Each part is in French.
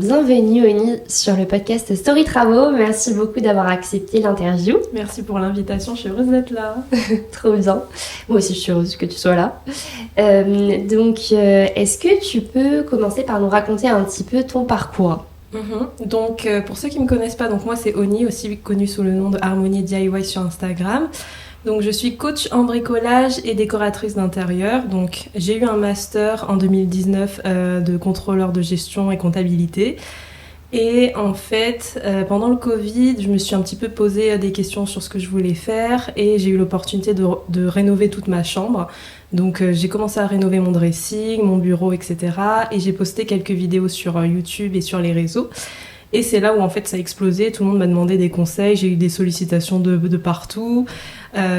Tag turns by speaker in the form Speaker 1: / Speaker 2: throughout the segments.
Speaker 1: bienvenue Oni sur le podcast Story Travaux. Merci beaucoup d'avoir accepté l'interview.
Speaker 2: Merci pour l'invitation, je suis heureuse d'être là.
Speaker 1: Trop bien. Moi aussi je suis heureuse que tu sois là. Est-ce que tu peux commencer par nous raconter un petit peu ton parcours ?
Speaker 2: Donc pour ceux qui ne me connaissent pas, donc moi c'est Oni, aussi connue sous le nom de Harmonie DIY sur Instagram. Donc je suis coach en bricolage et décoratrice d'intérieur. Donc j'ai eu un master en 2019 de contrôleur de gestion et comptabilité. Et en fait, pendant le Covid, je me suis un petit peu posé des questions sur ce que je voulais faire et j'ai eu l'opportunité de rénover toute ma chambre. Donc j'ai commencé à rénover mon dressing, mon bureau, etc. Et j'ai posté quelques vidéos sur YouTube et sur les réseaux. Et c'est là où en fait ça a explosé, tout le monde m'a demandé des conseils, j'ai eu des sollicitations de partout,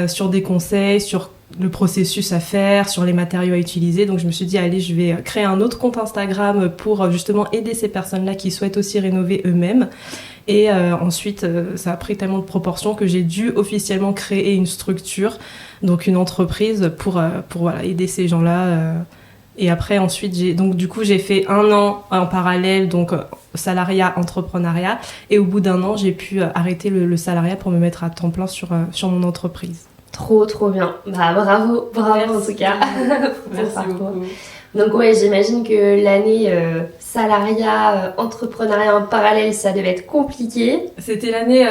Speaker 2: sur des conseils, sur le processus à faire, sur les matériaux à utiliser. Donc je me suis dit allez, je vais créer un autre compte Instagram pour justement aider ces personnes-là qui souhaitent aussi rénover eux-mêmes. Et ensuite ça a pris tellement de proportions que j'ai dû officiellement créer une structure, donc une entreprise pour voilà, aider ces gens-là. Et après, ensuite, j'ai fait 1 an en parallèle, donc salariat, entrepreneuriat. Et au bout d'1 an, j'ai pu arrêter le salariat pour me mettre à temps plein sur mon entreprise.
Speaker 1: Trop bien. Bah, bravo
Speaker 2: Merci.
Speaker 1: En tout cas.
Speaker 2: Merci beaucoup.
Speaker 1: Donc ouais, j'imagine que l'année salariat, entrepreneuriat en parallèle, ça devait être compliqué.
Speaker 2: C'était l'année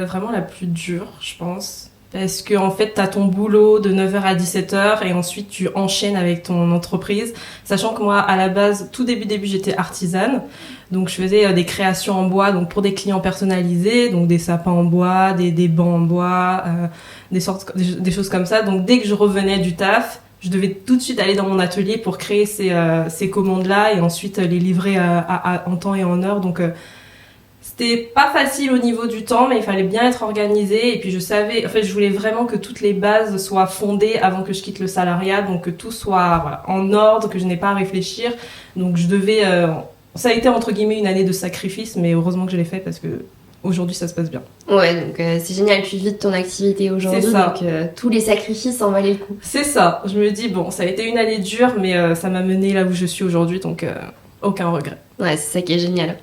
Speaker 2: vraiment la plus dure, je pense. Parce que en fait, t'as ton boulot de 9h à 17h et ensuite tu enchaînes avec ton entreprise. Sachant que moi, à la base, tout début, j'étais artisane. Donc je faisais des créations en bois, donc pour des clients personnalisés, donc des sapins en bois, des bancs en bois, des choses comme ça. Donc dès que je revenais du taf, je devais tout de suite aller dans mon atelier pour créer ces commandes-là et ensuite les livrer en temps et en heure. Donc c'était pas facile au niveau du temps, mais il fallait bien être organisé. Et puis je voulais vraiment que toutes les bases soient fondées avant que je quitte le salariat, donc que tout soit en ordre, que je n'ai pas à réfléchir. Donc je devais, ça a été entre guillemets une année de sacrifice, mais heureusement que je l'ai fait parce que aujourd'hui ça se passe bien.
Speaker 1: Ouais, donc c'est génial, tu vis de ton activité aujourd'hui,
Speaker 2: c'est ça.
Speaker 1: Donc tous les sacrifices en valaient le coup.
Speaker 2: C'est ça. Je me dis bon, ça a été une année dure, mais ça m'a mené là où je suis aujourd'hui, donc aucun regret.
Speaker 1: Ouais, c'est ça qui est génial.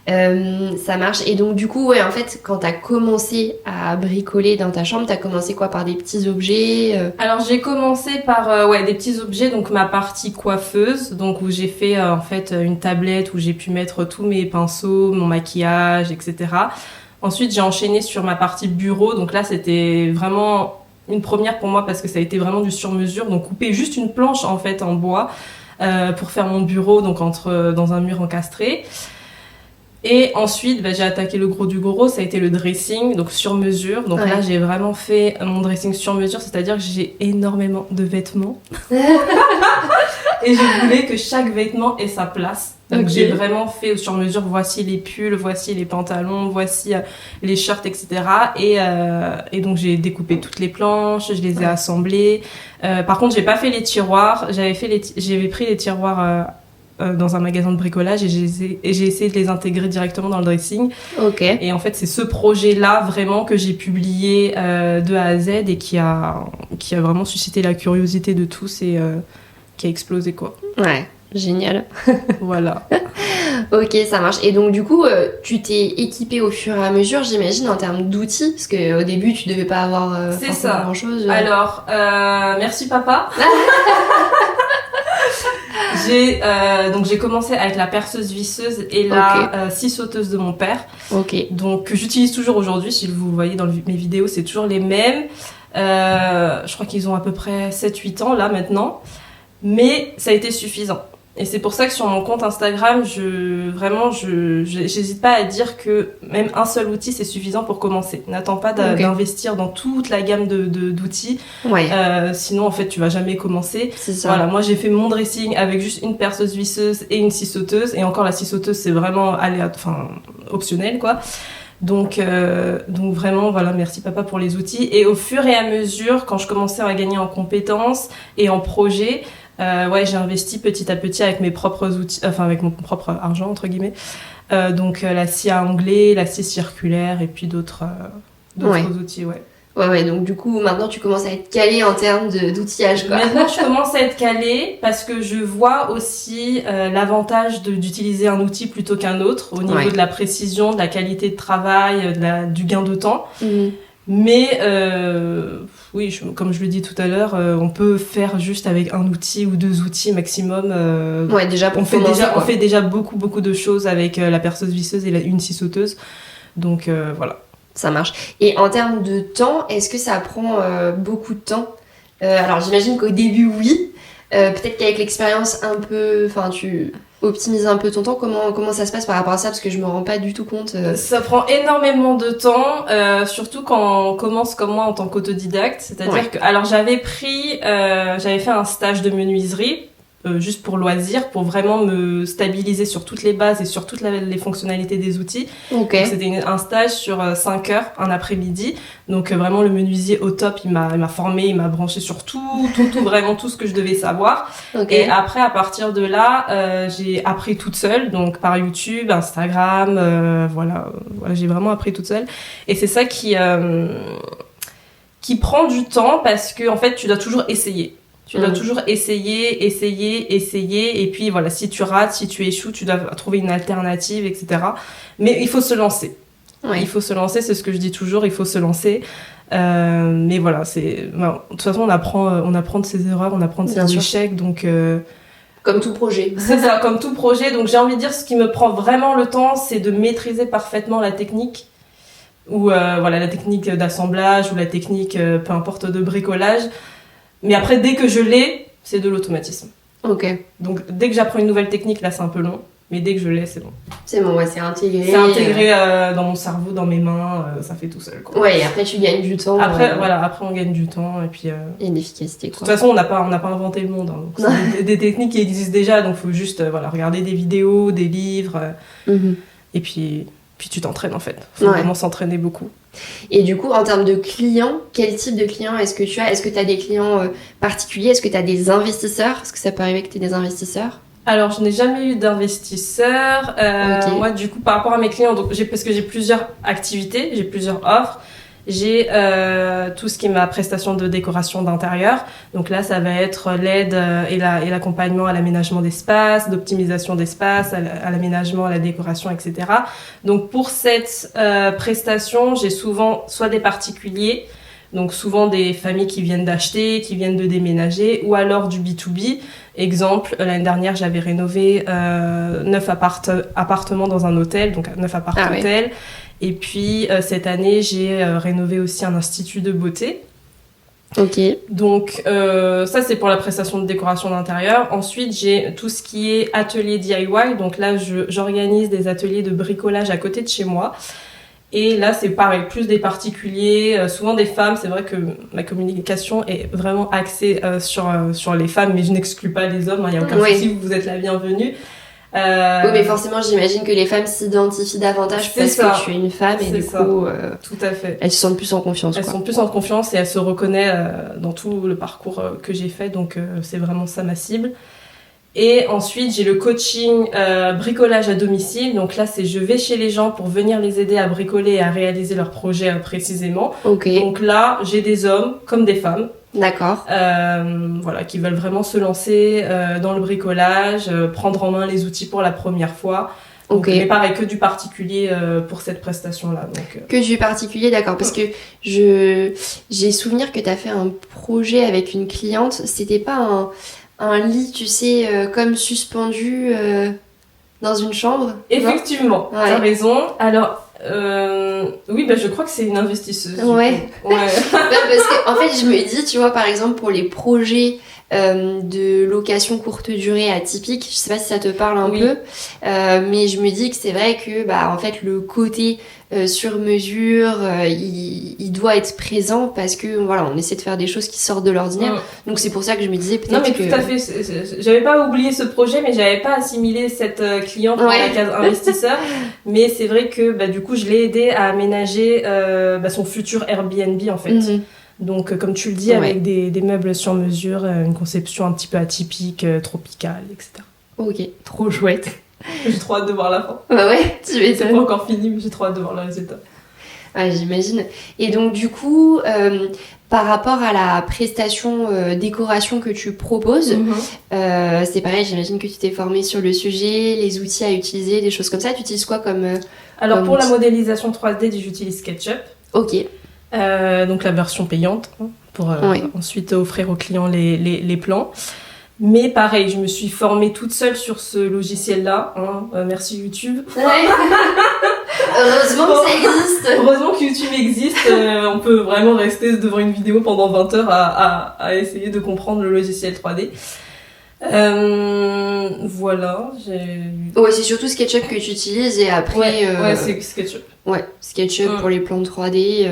Speaker 1: Ça marche. Et donc du coup, ouais, en fait, quand t'as commencé à bricoler dans ta chambre, t'as commencé quoi, par des petits objets
Speaker 2: Alors j'ai commencé par des petits objets, donc ma partie coiffeuse, donc où j'ai fait en fait une tablette où j'ai pu mettre tous mes pinceaux, mon maquillage, etc. Ensuite j'ai enchaîné sur ma partie bureau, donc là c'était vraiment une première pour moi parce que ça a été vraiment du sur-mesure, donc couper juste une planche en fait en bois pour faire mon bureau, donc dans un mur encastré. Et ensuite, j'ai attaqué le gros du gros, ça a été le dressing, donc sur mesure. Donc là, j'ai vraiment fait mon dressing sur mesure, c'est-à-dire que j'ai énormément de vêtements. Et je voulais que chaque vêtement ait sa place. Donc j'ai vraiment fait sur mesure, voici les pulls, voici les pantalons, voici les shirts, etc. Et donc j'ai découpé toutes les planches, je les ai assemblées. Par contre, j'ai pas fait les tiroirs, j'avais pris les tiroirs dans un magasin de bricolage et j'ai essayé de les intégrer directement dans le dressing. Et en fait, c'est ce projet-là vraiment que j'ai publié de A à Z et qui a vraiment suscité la curiosité de tous et qui a explosé quoi.
Speaker 1: Ouais, génial.
Speaker 2: Voilà.
Speaker 1: Ok, ça marche. Et donc du coup, tu t'es équipée au fur et à mesure, j'imagine, en termes d'outils, parce qu'au début, tu devais pas avoir grand-chose.
Speaker 2: Alors, merci papa. J'ai commencé avec la perceuse visseuse et la scie sauteuse de mon père. Donc que j'utilise toujours aujourd'hui. Si vous voyez dans mes vidéos, c'est toujours les mêmes. Je crois qu'ils ont à peu près 7-8 ans là maintenant. Mais ça a été suffisant. Et c'est pour ça que sur mon compte Instagram, j'hésite pas à dire que même un seul outil c'est suffisant pour commencer. N'attends pas d'investir dans toute la gamme d'outils. Sinon en fait tu vas jamais commencer.
Speaker 1: C'est ça.
Speaker 2: Voilà, moi j'ai fait mon dressing avec juste une perceuse visseuse et une scie sauteuse. Et encore la scie sauteuse c'est vraiment optionnel quoi. Donc vraiment voilà, merci papa pour les outils. Et au fur et à mesure, quand je commençais à gagner en compétences et en projets, j'ai investi petit à petit avec mes propres outils, avec mon propre argent entre guillemets. Donc la scie à onglet, la scie circulaire et puis d'autres outils.
Speaker 1: Ouais, donc du coup, maintenant, tu commences à être calée en termes d'outillage, quoi.
Speaker 2: Maintenant, je commence à être calée parce que je vois aussi l'avantage d'utiliser un outil plutôt qu'un autre au niveau de la précision, de la qualité de travail, du gain de temps. Mais oui, comme je le dis tout à l'heure, on peut faire juste avec un outil ou 2 outils maximum.
Speaker 1: Ouais, déjà pour
Speaker 2: on fait déjà beaucoup de choses avec la perceuse visseuse et une scie sauteuse. Donc voilà.
Speaker 1: Ça marche. Et en termes de temps, est-ce que ça prend beaucoup de temps? Alors j'imagine qu'au début, oui. Peut-être qu'avec l'expérience un peu... Enfin, tu optimises un peu ton temps. Comment ça se passe par rapport à ça? Parce que je me rends pas du tout compte.
Speaker 2: Ça prend énormément de temps, surtout quand on commence comme moi en tant qu'autodidacte. C'est-à-dire que... Alors j'avais fait un stage de menuiserie. Juste pour loisir, pour vraiment me stabiliser sur toutes les bases et sur toutes les fonctionnalités des outils.
Speaker 1: Okay.
Speaker 2: Donc, c'était un stage sur 5 heures, un après-midi. Donc vraiment le menuisier au top, il m'a formé, il m'a branché sur tout, vraiment tout ce que je devais savoir. Okay. Et après, à partir de là, j'ai appris toute seule, donc par YouTube, Instagram, voilà, j'ai vraiment appris toute seule. Et c'est ça qui prend du temps parce que en fait, tu dois toujours essayer. Tu dois toujours essayer, et puis voilà, si tu rates, si tu échoues, tu dois trouver une alternative, etc. Mais il faut se lancer. Ouais. Il faut se lancer, c'est ce que je dis toujours, il faut se lancer. Mais voilà, de toute façon, on apprend de ses erreurs, on apprend de ses échecs, donc...
Speaker 1: Comme tout projet.
Speaker 2: C'est ça, comme tout projet. Donc j'ai envie de dire, ce qui me prend vraiment le temps, c'est de maîtriser parfaitement la technique. Ou voilà, la technique d'assemblage, ou la technique, peu importe, de bricolage. Mais après, dès que je l'ai, c'est de l'automatisme.
Speaker 1: Ok.
Speaker 2: Donc, dès que j'apprends une nouvelle technique, là, c'est un peu long. Mais dès que je l'ai, c'est bon.
Speaker 1: C'est bon, ouais, c'est intégré.
Speaker 2: C'est intégré dans mon cerveau, dans mes mains, ça fait tout seul, quoi.
Speaker 1: Ouais, et après, tu gagnes du temps.
Speaker 2: Après, on gagne du temps, et puis...
Speaker 1: Et une efficacité, quoi.
Speaker 2: De toute façon, on n'a pas inventé le monde. Hein, donc c'est des techniques qui existent déjà, donc il faut juste regarder des vidéos, des livres, et puis tu t'entraînes, en fait. Il faut vraiment s'entraîner beaucoup.
Speaker 1: Et du coup, en termes de clients, quel type de clients est-ce que tu as? Est-ce que tu as des clients particuliers? Est-ce que tu as des investisseurs? Est-ce que ça peut arriver que tu aies des investisseurs?
Speaker 2: Alors, je n'ai jamais eu d'investisseurs. Moi, du coup, par rapport à mes clients, parce que j'ai plusieurs activités, j'ai plusieurs offres. J'ai tout ce qui est ma prestation de décoration d'intérieur. Donc là, ça va être l'aide et l'accompagnement à l'aménagement d'espace, d'optimisation d'espace, à l'aménagement, à la décoration, etc. Donc pour cette prestation, j'ai souvent soit des particuliers, donc souvent des familles qui viennent d'acheter, qui viennent de déménager, ou alors du B2B. Exemple, l'année dernière, j'avais rénové 9 appartements dans un hôtel, donc 9 appart-hôtels. Ouais. Et puis, cette année, j'ai rénové aussi un institut de beauté.
Speaker 1: Ok.
Speaker 2: Donc, ça, c'est pour la prestation de décoration d'intérieur. Ensuite, j'ai tout ce qui est atelier DIY. Donc là, j'organise des ateliers de bricolage à côté de chez moi. Et là, c'est pareil, plus des particuliers, souvent des femmes. C'est vrai que ma communication est vraiment axée sur les femmes, mais je n'exclus pas les hommes. Il n'y a aucun souci, vous êtes la bienvenue.
Speaker 1: Oui, mais forcément, j'imagine que les femmes s'identifient davantage parce que tu es une femme et du coup,
Speaker 2: tout à fait.
Speaker 1: Elles se sentent plus en confiance.
Speaker 2: Elles sont plus en confiance et elles se reconnaissent dans tout le parcours que j'ai fait, donc c'est vraiment ça ma cible. Et ensuite, j'ai le coaching bricolage à domicile. Donc là, je vais chez les gens pour venir les aider à bricoler et à réaliser leurs projets précisément.
Speaker 1: Okay.
Speaker 2: Donc là, j'ai des hommes comme des femmes.
Speaker 1: D'accord.
Speaker 2: Qui veulent vraiment se lancer dans le bricolage, prendre en main les outils pour la première fois. Donc, mais pareil, que du particulier pour cette prestation-là. Donc,
Speaker 1: Que du particulier, d'accord. Parce que j'ai souvenir que tu as fait un projet avec une cliente. C'était pas un lit, tu sais, comme suspendu dans une chambre?
Speaker 2: Effectivement, tu as raison. Alors... oui, je crois que c'est une investisseuse.
Speaker 1: Ouais. Parce que, en fait, je me dis, tu vois, par exemple, pour les projets de location courte durée atypique, je sais pas si ça te parle un peu, mais je me dis que c'est vrai que, en fait, le côté sur mesure, il doit être présent parce que, voilà, on essaie de faire des choses qui sortent de l'ordinaire. Donc, c'est pour ça que je me disais peut-être que...
Speaker 2: Non, mais tout à fait. J'avais pas oublié ce projet, mais j'avais pas assimilé cette cliente dans la case investisseur. Mais c'est vrai que, du coup, je l'ai aidée à aménager son futur Airbnb, en fait. Mm-hmm. Donc, comme tu le dis, avec des meubles sur mesure, une conception un petit peu atypique, tropicale, etc.
Speaker 1: Ok, trop chouette.
Speaker 2: J'ai trop hâte de voir la fin.
Speaker 1: Bah ouais, tu m'étonnes.
Speaker 2: C'est pas encore fini, mais j'ai trop hâte de voir le résultat.
Speaker 1: Ouais, j'imagine. Et donc du coup, par rapport à la prestation décoration que tu proposes, c'est pareil, j'imagine que tu t'es formée sur le sujet, les outils à utiliser, des choses comme ça. Tu utilises quoi comme
Speaker 2: Alors
Speaker 1: comme
Speaker 2: pour la
Speaker 1: outil?
Speaker 2: modélisation 3D, j'utilise SketchUp,
Speaker 1: Ok,
Speaker 2: donc la version payante, hein, pour
Speaker 1: oui.
Speaker 2: ensuite offrir aux clients les plans. Mais pareil, je me suis formée toute seule sur ce logiciel-là, hein, merci YouTube.
Speaker 1: Ouais. Heureusement que ça existe.
Speaker 2: Heureusement que YouTube existe, on peut vraiment rester devant une vidéo pendant 20 heures à essayer de comprendre le logiciel 3D. Voilà,
Speaker 1: Ouais, c'est surtout SketchUp que tu utilises et après...
Speaker 2: ouais, c'est SketchUp.
Speaker 1: Ouais, SketchUp pour les plans 3D.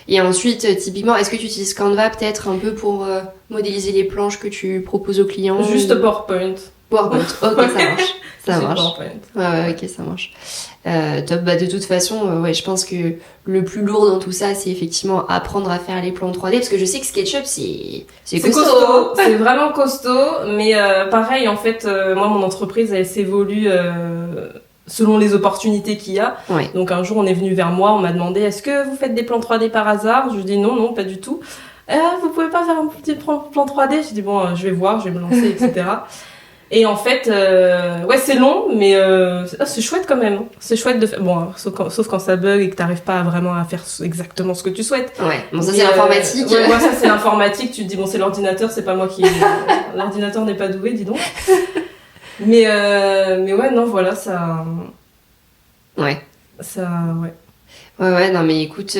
Speaker 1: Et ensuite, typiquement, est-ce que tu utilises Canva peut-être un peu pour modéliser les planches que tu proposes aux clients?
Speaker 2: Juste PowerPoint.
Speaker 1: PowerPoint, ok, ça marche. Ça
Speaker 2: Juste
Speaker 1: marche.
Speaker 2: PowerPoint.
Speaker 1: Ouais, ok, ça marche. Top, bah de toute façon, ouais, je pense que le plus lourd dans tout ça, c'est effectivement apprendre à faire les plans 3D, parce que je sais que SketchUp, c'est costaud.
Speaker 2: C'est vraiment costaud, mais pareil, en fait, moi, mon entreprise, elle s'évolue selon les opportunités qu'il y a.
Speaker 1: Ouais.
Speaker 2: Donc un jour, on est venu vers moi, on m'a demandé, est-ce que vous faites des plans 3D par hasard? Je lui dis non, pas du tout. Vous pouvez pas faire un petit plan 3D? Je dis bon, je vais voir, je vais me lancer, etc. Et en fait, ouais, c'est long, mais c'est chouette quand même. C'est chouette de faire. Bon, sauf quand ça bug et que t'arrives pas vraiment à faire exactement ce que tu souhaites.
Speaker 1: Ouais, bon, ça c'est l'informatique.
Speaker 2: Ouais, moi, ça c'est l'informatique. Tu te dis, bon, c'est l'ordinateur, c'est pas moi qui. L'ordinateur n'est pas doué, dis donc. Mais ouais, non, voilà, ça.
Speaker 1: Ouais.
Speaker 2: Ça, ouais.
Speaker 1: Ouais, non, mais écoute,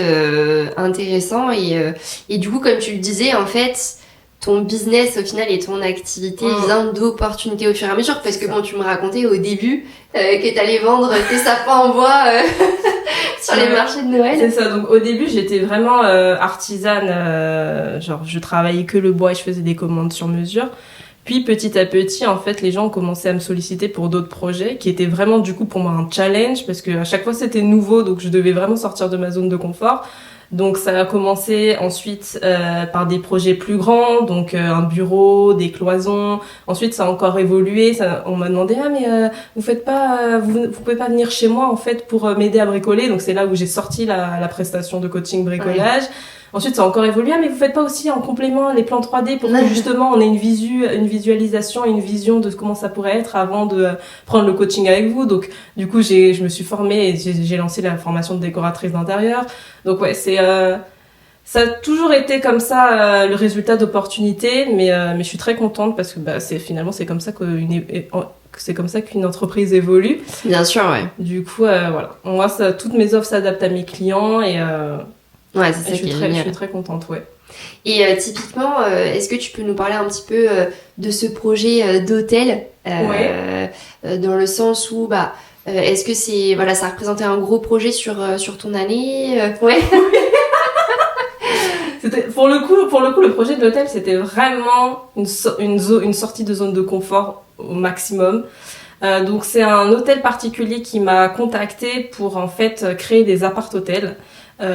Speaker 1: intéressant. Et du coup, comme tu le disais, en fait, ton business, au final, et ton activité vient d'opportunités au fur et à mesure. Parce que, bon, tu me racontais au début que t'allais vendre tes sapins en bois sur les marchés de Noël.
Speaker 2: C'est ça. Donc, au début, j'étais vraiment artisane. Genre, je travaillais que le bois et je faisais des commandes sur mesure. Puis petit à petit, en fait, les gens ont commencé à me solliciter pour d'autres projets qui étaient vraiment du coup pour moi un challenge parce que à chaque fois c'était nouveau, donc je devais vraiment sortir de ma zone de confort. Donc ça a commencé ensuite par des projets plus grands, donc un bureau, des cloisons. Ensuite ça a encore évolué. On m'a demandé vous faites pas, vous pouvez pas venir chez moi en fait pour m'aider à bricoler. Donc c'est là où j'ai sorti la prestation de coaching bricolage. Ouais. Ensuite, ça a encore évolué, mais vous faites pas aussi en complément les plans 3D pour que justement on ait une visualisation et une vision de comment ça pourrait être avant de prendre le coaching avec vous. Donc, du coup, je me suis formée et j'ai lancé la formation de décoratrice d'intérieur. Donc, ouais, ça a toujours été comme ça, le résultat d'opportunités, mais je suis très contente parce que, finalement, c'est comme ça qu'une entreprise évolue.
Speaker 1: Bien sûr, ouais.
Speaker 2: Du coup, voilà. Moi, toutes mes offres s'adaptent à mes clients et,
Speaker 1: ouais, c'est ça qui est génial.
Speaker 2: Je suis très contente, ouais.
Speaker 1: Et typiquement, est-ce que tu peux nous parler un petit peu de ce projet d'hôtel dans le sens où, est-ce que ça représentait un gros projet sur ton année Ouais.
Speaker 2: Pour le coup, le projet de l'hôtel, c'était vraiment une sortie de zone de confort au maximum. Donc c'est un hôtel particulier qui m'a contacté pour en fait créer des appart-hôtels.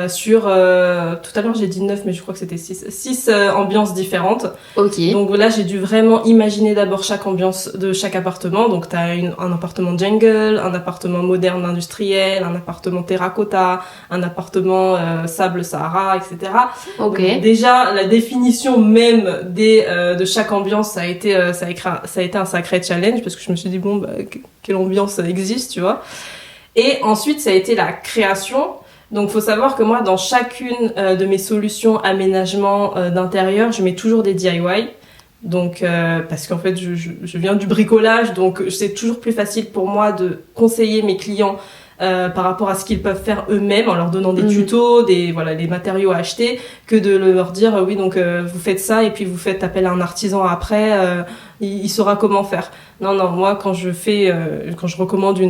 Speaker 2: Sur tout à l'heure j'ai dit 9 mais je crois que c'était 6 ambiances différentes.
Speaker 1: Ok.
Speaker 2: Donc là j'ai dû vraiment imaginer d'abord chaque ambiance de chaque appartement. Donc t'as un appartement jungle, un appartement moderne industriel, un appartement terracotta, un appartement sable Sahara, etc.
Speaker 1: Ok.
Speaker 2: Donc, déjà la définition même de chaque ambiance ça a été un sacré challenge parce que je me suis dit quelle ambiance existe, tu vois. Et ensuite ça a été la création. Donc, faut savoir que moi, dans chacune de mes solutions aménagement d'intérieur, je mets toujours des DIY. Donc, parce qu'en fait, je viens du bricolage, donc c'est toujours plus facile pour moi de conseiller mes clients par rapport à ce qu'ils peuvent faire eux-mêmes en leur donnant des tutos, les matériaux à acheter, que de leur dire vous faites ça et puis vous faites appel à un artisan après, il saura comment faire. Non, moi quand je recommande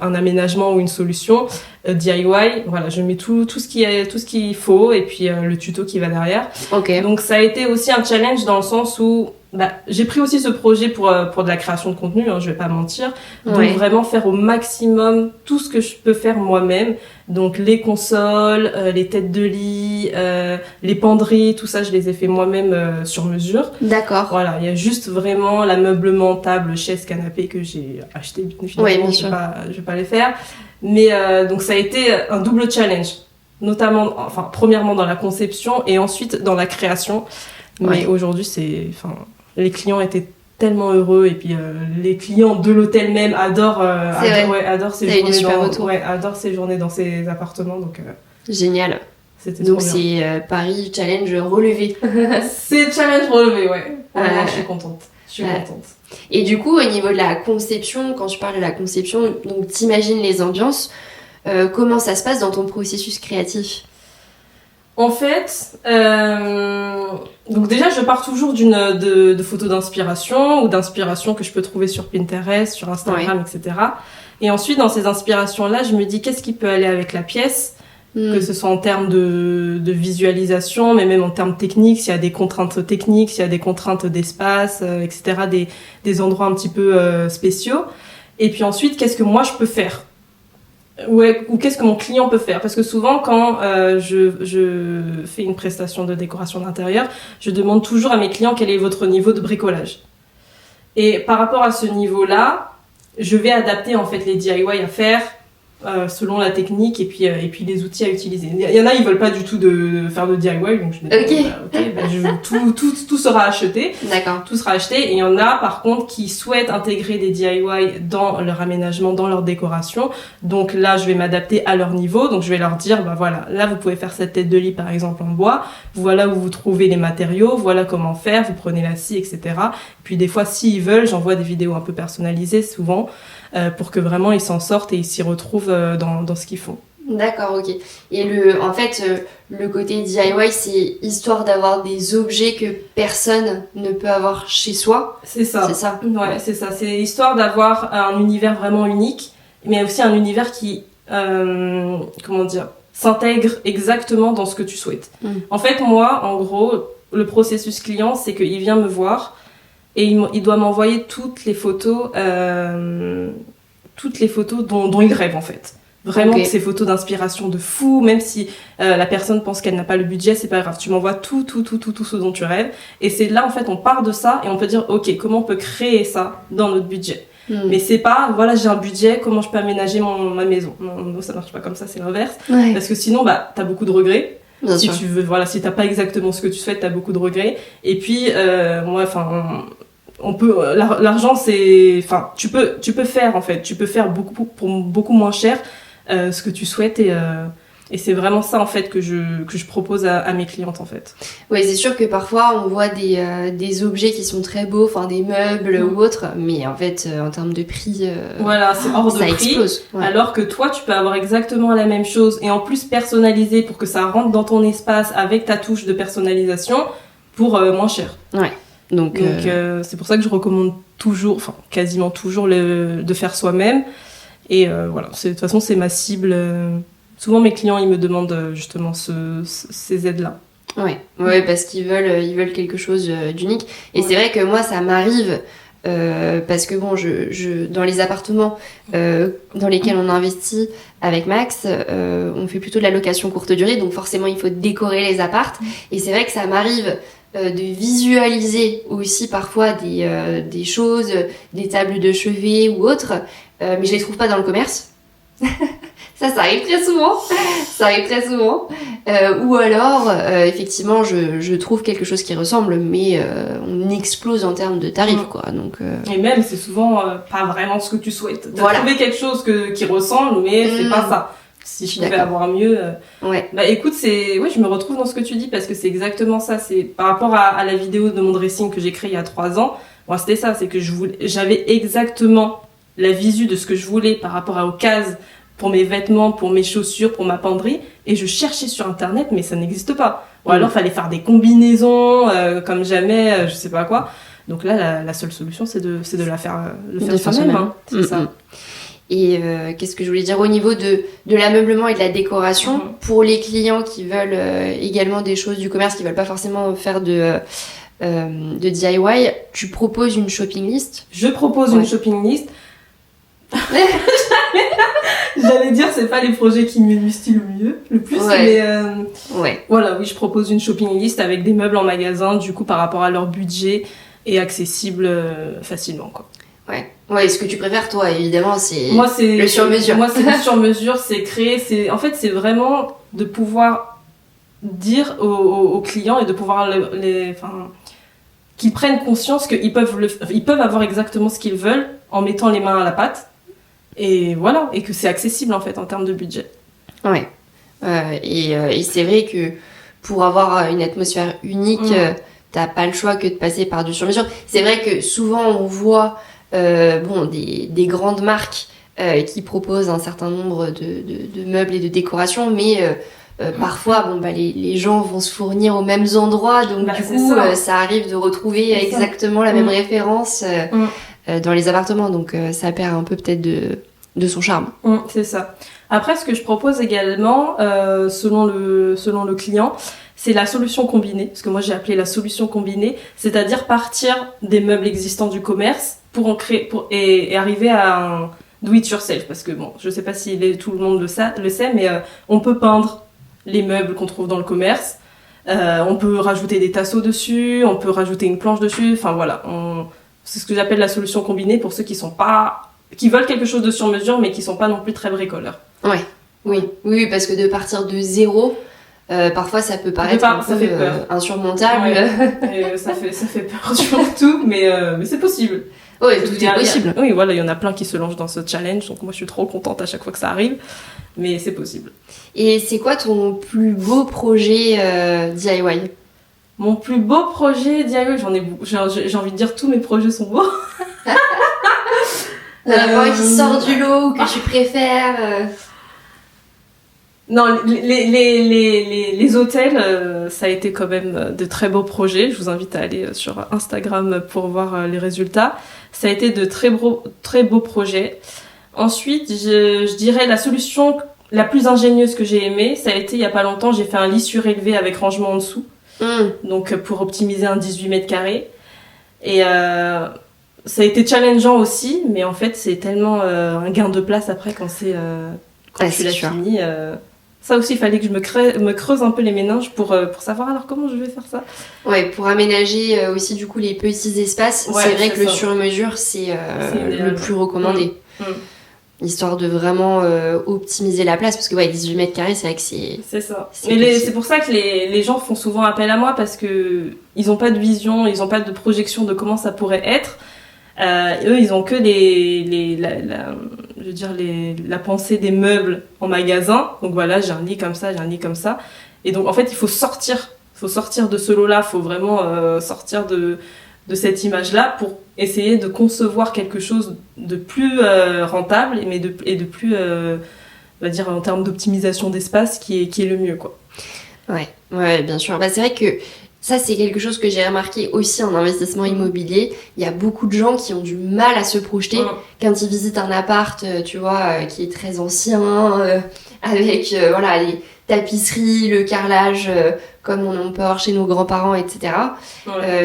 Speaker 2: un aménagement ou une solution DIY, voilà, je mets tout ce qu'il faut et puis le tuto qui va derrière.
Speaker 1: Okay.
Speaker 2: Donc ça a été aussi un challenge dans le sens où j'ai pris aussi ce projet pour de la création de contenu, je vais pas mentir. Donc vraiment faire au maximum tout ce que je peux faire moi-même. Donc les consoles, les têtes de lit, les penderies, tout ça je les ai fait moi-même sur mesure.
Speaker 1: D'accord.
Speaker 2: Voilà, il y a juste vraiment l'ameublement, table, chaise, canapé que j'ai acheté finalement.
Speaker 1: Ouais, bien sûr.
Speaker 2: Je vais pas les faire. Mais donc ça a été un double challenge. notamment, enfin, premièrement dans la conception et ensuite dans la création. Mais aujourd'hui, les clients étaient tellement heureux et puis les clients de l'hôtel même adorent séjourner dans ces appartements. Donc,
Speaker 1: génial. Donc c'est Paris Challenge relevé.
Speaker 2: C'est challenge relevé, ouais. Je suis contente.
Speaker 1: Et du coup, au niveau de la conception, quand je parle de la conception, donc t'imagines les ambiances, comment ça se passe dans ton processus créatif?
Speaker 2: En fait, donc déjà, je pars toujours de photos d'inspiration ou d'inspiration que je peux trouver sur Pinterest, sur Instagram, etc. Et ensuite, dans ces inspirations-là, je me dis qu'est-ce qui peut aller avec la pièce, que ce soit en termes de visualisation, mais même en termes techniques, s'il y a des contraintes techniques, s'il y a des contraintes d'espace, etc., des endroits un petit peu spéciaux. Et puis ensuite, qu'est-ce que moi je peux faire? Ou qu'est-ce que mon client peut faire? Parce que souvent, quand je fais une prestation de décoration d'intérieur, je demande toujours à mes clients quel est votre niveau de bricolage. Et par rapport à ce niveau-là, je vais adapter en fait les DIY à faire selon la technique et puis les outils à utiliser. Il y en a, ils veulent pas du tout de faire de DIY, donc je me dis tout sera acheté.
Speaker 1: D'accord.
Speaker 2: Tout sera acheté. Et il y en a par contre qui souhaitent intégrer des DIY dans leur aménagement, dans leur décoration. Donc là, je vais m'adapter à leur niveau. Donc je vais leur dire, voilà, là vous pouvez faire cette tête de lit par exemple en bois. Voilà où vous trouvez les matériaux. Voilà comment faire. Vous prenez la scie, etc. Et puis des fois, s'ils veulent, j'envoie des vidéos un peu personnalisées souvent. Pour que vraiment ils s'en sortent et ils s'y retrouvent dans ce qu'ils font.
Speaker 1: D'accord, ok. Et le côté DIY, c'est histoire d'avoir des objets que personne ne peut avoir chez soi.
Speaker 2: C'est ça. Ouais, c'est ça. C'est histoire d'avoir un univers vraiment unique, mais aussi un univers qui, s'intègre exactement dans ce que tu souhaites. En fait, moi, en gros, le processus client, c'est qu'il vient me voir. Et il doit m'envoyer toutes les photos dont il rêve en fait. Vraiment, ces photos d'inspiration de fou, même si la personne pense qu'elle n'a pas le budget, c'est pas grave. Tu m'envoies tout ce dont tu rêves. Et c'est là, en fait, on part de ça et on peut dire, ok, comment on peut créer ça dans notre budget? Mais c'est pas, voilà, j'ai un budget, comment je peux aménager ma maison? Non, ça marche pas comme ça, c'est l'inverse. Ouais. Parce que sinon, t'as beaucoup de regrets. Bien sûr. Si t'as pas exactement ce que tu souhaites, t'as beaucoup de regrets. Et puis, on peut l'argent tu peux faire en fait, tu peux faire pour beaucoup moins cher ce que tu souhaites et c'est vraiment ça en fait que je propose à mes clientes en fait.
Speaker 1: Oui, c'est sûr que parfois on voit des objets qui sont très beaux, enfin des meubles ou autres, mais en fait en termes de prix
Speaker 2: voilà, c'est hors de prix. Explose. Ouais. Alors que toi tu peux avoir exactement la même chose et en plus personnalisé pour que ça rentre dans ton espace avec ta touche de personnalisation pour moins cher.
Speaker 1: Ouais. Donc
Speaker 2: c'est pour ça que je recommande toujours, quasiment toujours de faire soi-même. Et voilà, de toute façon c'est ma cible. Souvent mes clients ils me demandent justement ces aides-là.
Speaker 1: Ouais, parce qu'ils veulent quelque chose d'unique. Et c'est vrai que moi ça m'arrive parce que bon, dans les appartements dans lesquels on investit avec Max, on fait plutôt de la location courte durée, donc forcément il faut décorer les apparts. Et c'est vrai que ça m'arrive de visualiser aussi parfois des choses, des tables de chevet ou autres, mais je les trouve pas dans le commerce. Ça arrive très souvent. Ou alors, effectivement, je trouve quelque chose qui ressemble, mais on explose en termes de tarifs, quoi. Donc,
Speaker 2: Et même, c'est souvent pas vraiment ce que tu souhaites. T'as trouvé quelque chose qui ressemble, mais c'est pas ça. Si je pouvais avoir mieux.
Speaker 1: Ouais.
Speaker 2: Écoute, je me retrouve dans ce que tu dis parce que c'est exactement ça. C'est par rapport à la vidéo de mon dressing que j'ai créée il y a 3 ans. Moi, c'était ça. C'est que j'avais exactement la visu de ce que je voulais par rapport aux cases pour mes vêtements, pour mes chaussures, pour ma penderie. Et je cherchais sur Internet, mais ça n'existe pas. Ou alors, fallait faire des combinaisons comme jamais, je sais pas quoi. Donc là, la seule solution, c'est de la faire soi-même. Hein. C'est ça.
Speaker 1: Et qu'est-ce que je voulais dire au niveau de l'ameublement et de la décoration pour les clients qui veulent également des choses du commerce, qui veulent pas forcément faire de DIY, tu proposes une shopping list?
Speaker 2: Je propose une shopping list. J'allais dire c'est pas les projets qui m'illustrent le plus, mais voilà, oui, je propose une shopping list avec des meubles en magasin, du coup par rapport à leur budget et accessible facilement quoi.
Speaker 1: Ouais, ce que tu préfères toi, évidemment, c'est
Speaker 2: le sur-mesure.
Speaker 1: Moi,
Speaker 2: c'est le sur-mesure, c'est créer, en fait, c'est vraiment de pouvoir dire aux clients et de pouvoir qu'ils prennent conscience qu'ils peuvent avoir exactement ce qu'ils veulent en mettant les mains à la pâte. Et voilà, et que c'est accessible en fait en termes de budget.
Speaker 1: Ouais. Et c'est vrai que pour avoir une atmosphère unique, t'as pas le choix que de passer par du sur-mesure. C'est vrai que souvent on voit des grandes marques qui proposent un certain nombre de meubles et de décorations, mais parfois les gens vont se fournir aux mêmes endroits, donc du coup ça arrive de retrouver exactement la même référence dans les appartements, donc ça perd un peu peut-être de son charme.
Speaker 2: C'est ça. Après, ce que je propose également, selon le client, c'est la solution combinée, parce que moi j'ai appelé la solution combinée, c'est-à-dire partir des meubles existants du commerce et arriver à un do it yourself, parce que bon, je sais pas si tout le monde le sait, mais on peut peindre les meubles qu'on trouve dans le commerce, on peut rajouter des tasseaux dessus, on peut rajouter une planche dessus, enfin voilà, c'est ce que j'appelle la solution combinée pour ceux qui veulent quelque chose de sur mesure, mais qui sont pas non plus très bricoleurs.
Speaker 1: Ouais. Oui, parce que de partir de zéro, parfois ça peut paraître un peu insurmontable.
Speaker 2: Ça fait peur surtout, mais c'est possible.
Speaker 1: Oui, tout est possible.
Speaker 2: Oui, voilà, il y en a plein qui se lancent dans ce challenge, donc moi je suis trop contente à chaque fois que ça arrive, mais c'est possible.
Speaker 1: Et c'est quoi ton plus beau projet DIY ?
Speaker 2: Mon plus beau projet DIY, j'ai envie de dire tous mes projets sont beaux.
Speaker 1: Il y en a pas un qui sort du lot ou que tu préfères
Speaker 2: Non, les hôtels, ça a été quand même de très beaux projets. Je vous invite à aller sur Instagram pour voir les résultats. Ça a été de très beaux projets. Ensuite, je dirais la solution la plus ingénieuse que j'ai aimée, ça a été il y a pas longtemps, j'ai fait un lit surélevé avec rangement en dessous. Donc pour optimiser un 18 mètres carrés. Et ça a été challengeant aussi, mais en fait c'est tellement un gain de place après quand tu l'as fini. Ça aussi, il fallait que je me creuse un peu les méninges pour savoir alors comment je vais faire ça.
Speaker 1: Ouais, pour aménager aussi du coup les petits espaces. Ouais, c'est vrai que le sur-mesure c'est le plus recommandé. Histoire de vraiment optimiser la place, parce que 18 mètres carrés, c'est vrai que c'est
Speaker 2: ça. C'est pour ça que les gens font souvent appel à moi, parce que ils ont pas de vision, ils ont pas de projection de comment ça pourrait être. Eux, ils ont que la pensée des meubles en magasin. Donc voilà, j'ai un lit comme ça, j'ai un lit comme ça. Et donc en fait, il faut sortir de ce lot-là, faut vraiment sortir de cette image-là pour essayer de concevoir quelque chose de plus rentable, mais de plus, on va dire en termes d'optimisation d'espace, qui est le mieux, quoi.
Speaker 1: Ouais, bien sûr. C'est vrai que ça, c'est quelque chose que j'ai remarqué aussi en investissement immobilier. Il y a beaucoup de gens qui ont du mal à se projeter quand ils visitent un appart, tu vois, qui est très ancien, avec les tapisseries, le carrelage, comme on peut avoir chez nos grands-parents, etc.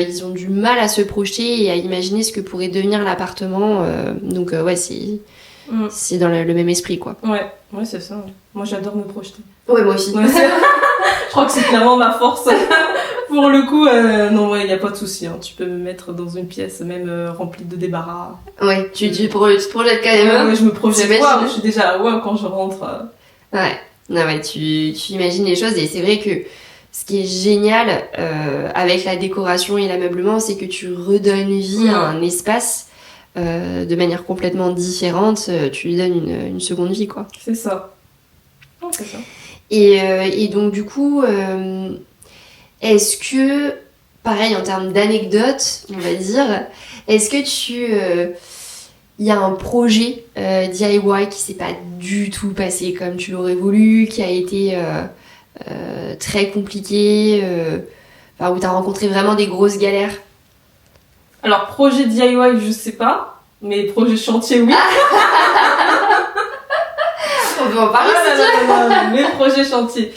Speaker 1: Ils ont du mal à se projeter et à imaginer ce que pourrait devenir l'appartement. Donc c'est dans le même esprit, quoi.
Speaker 2: Ouais, c'est ça. Moi, j'adore me projeter.
Speaker 1: Ouais, moi aussi.
Speaker 2: Je crois que c'est clairement ma force. Pour le coup, non, il n'y a pas de souci. Hein. Tu peux me mettre dans une pièce même remplie de débarras.
Speaker 1: Ouais, tu te projettes quand même.
Speaker 2: Ouais, je me projette. Je suis déjà quand je rentre.
Speaker 1: Ouais, tu imagines les choses, et c'est vrai que ce qui est génial avec la décoration et l'ameublement, c'est que tu redonnes vie à un espace de manière complètement différente. Tu lui donnes une seconde vie, quoi.
Speaker 2: C'est ça. C'est ça.
Speaker 1: Et donc du coup, est-ce que, pareil en termes d'anecdotes, on va dire, est-ce que il y a un projet DIY qui s'est pas du tout passé comme tu l'aurais voulu, qui a été très compliqué, où t'as rencontré vraiment des grosses galères?
Speaker 2: Alors projet DIY, je sais pas, mais projet chantier, oui.
Speaker 1: On peut en parler,
Speaker 2: mes projets chantiers.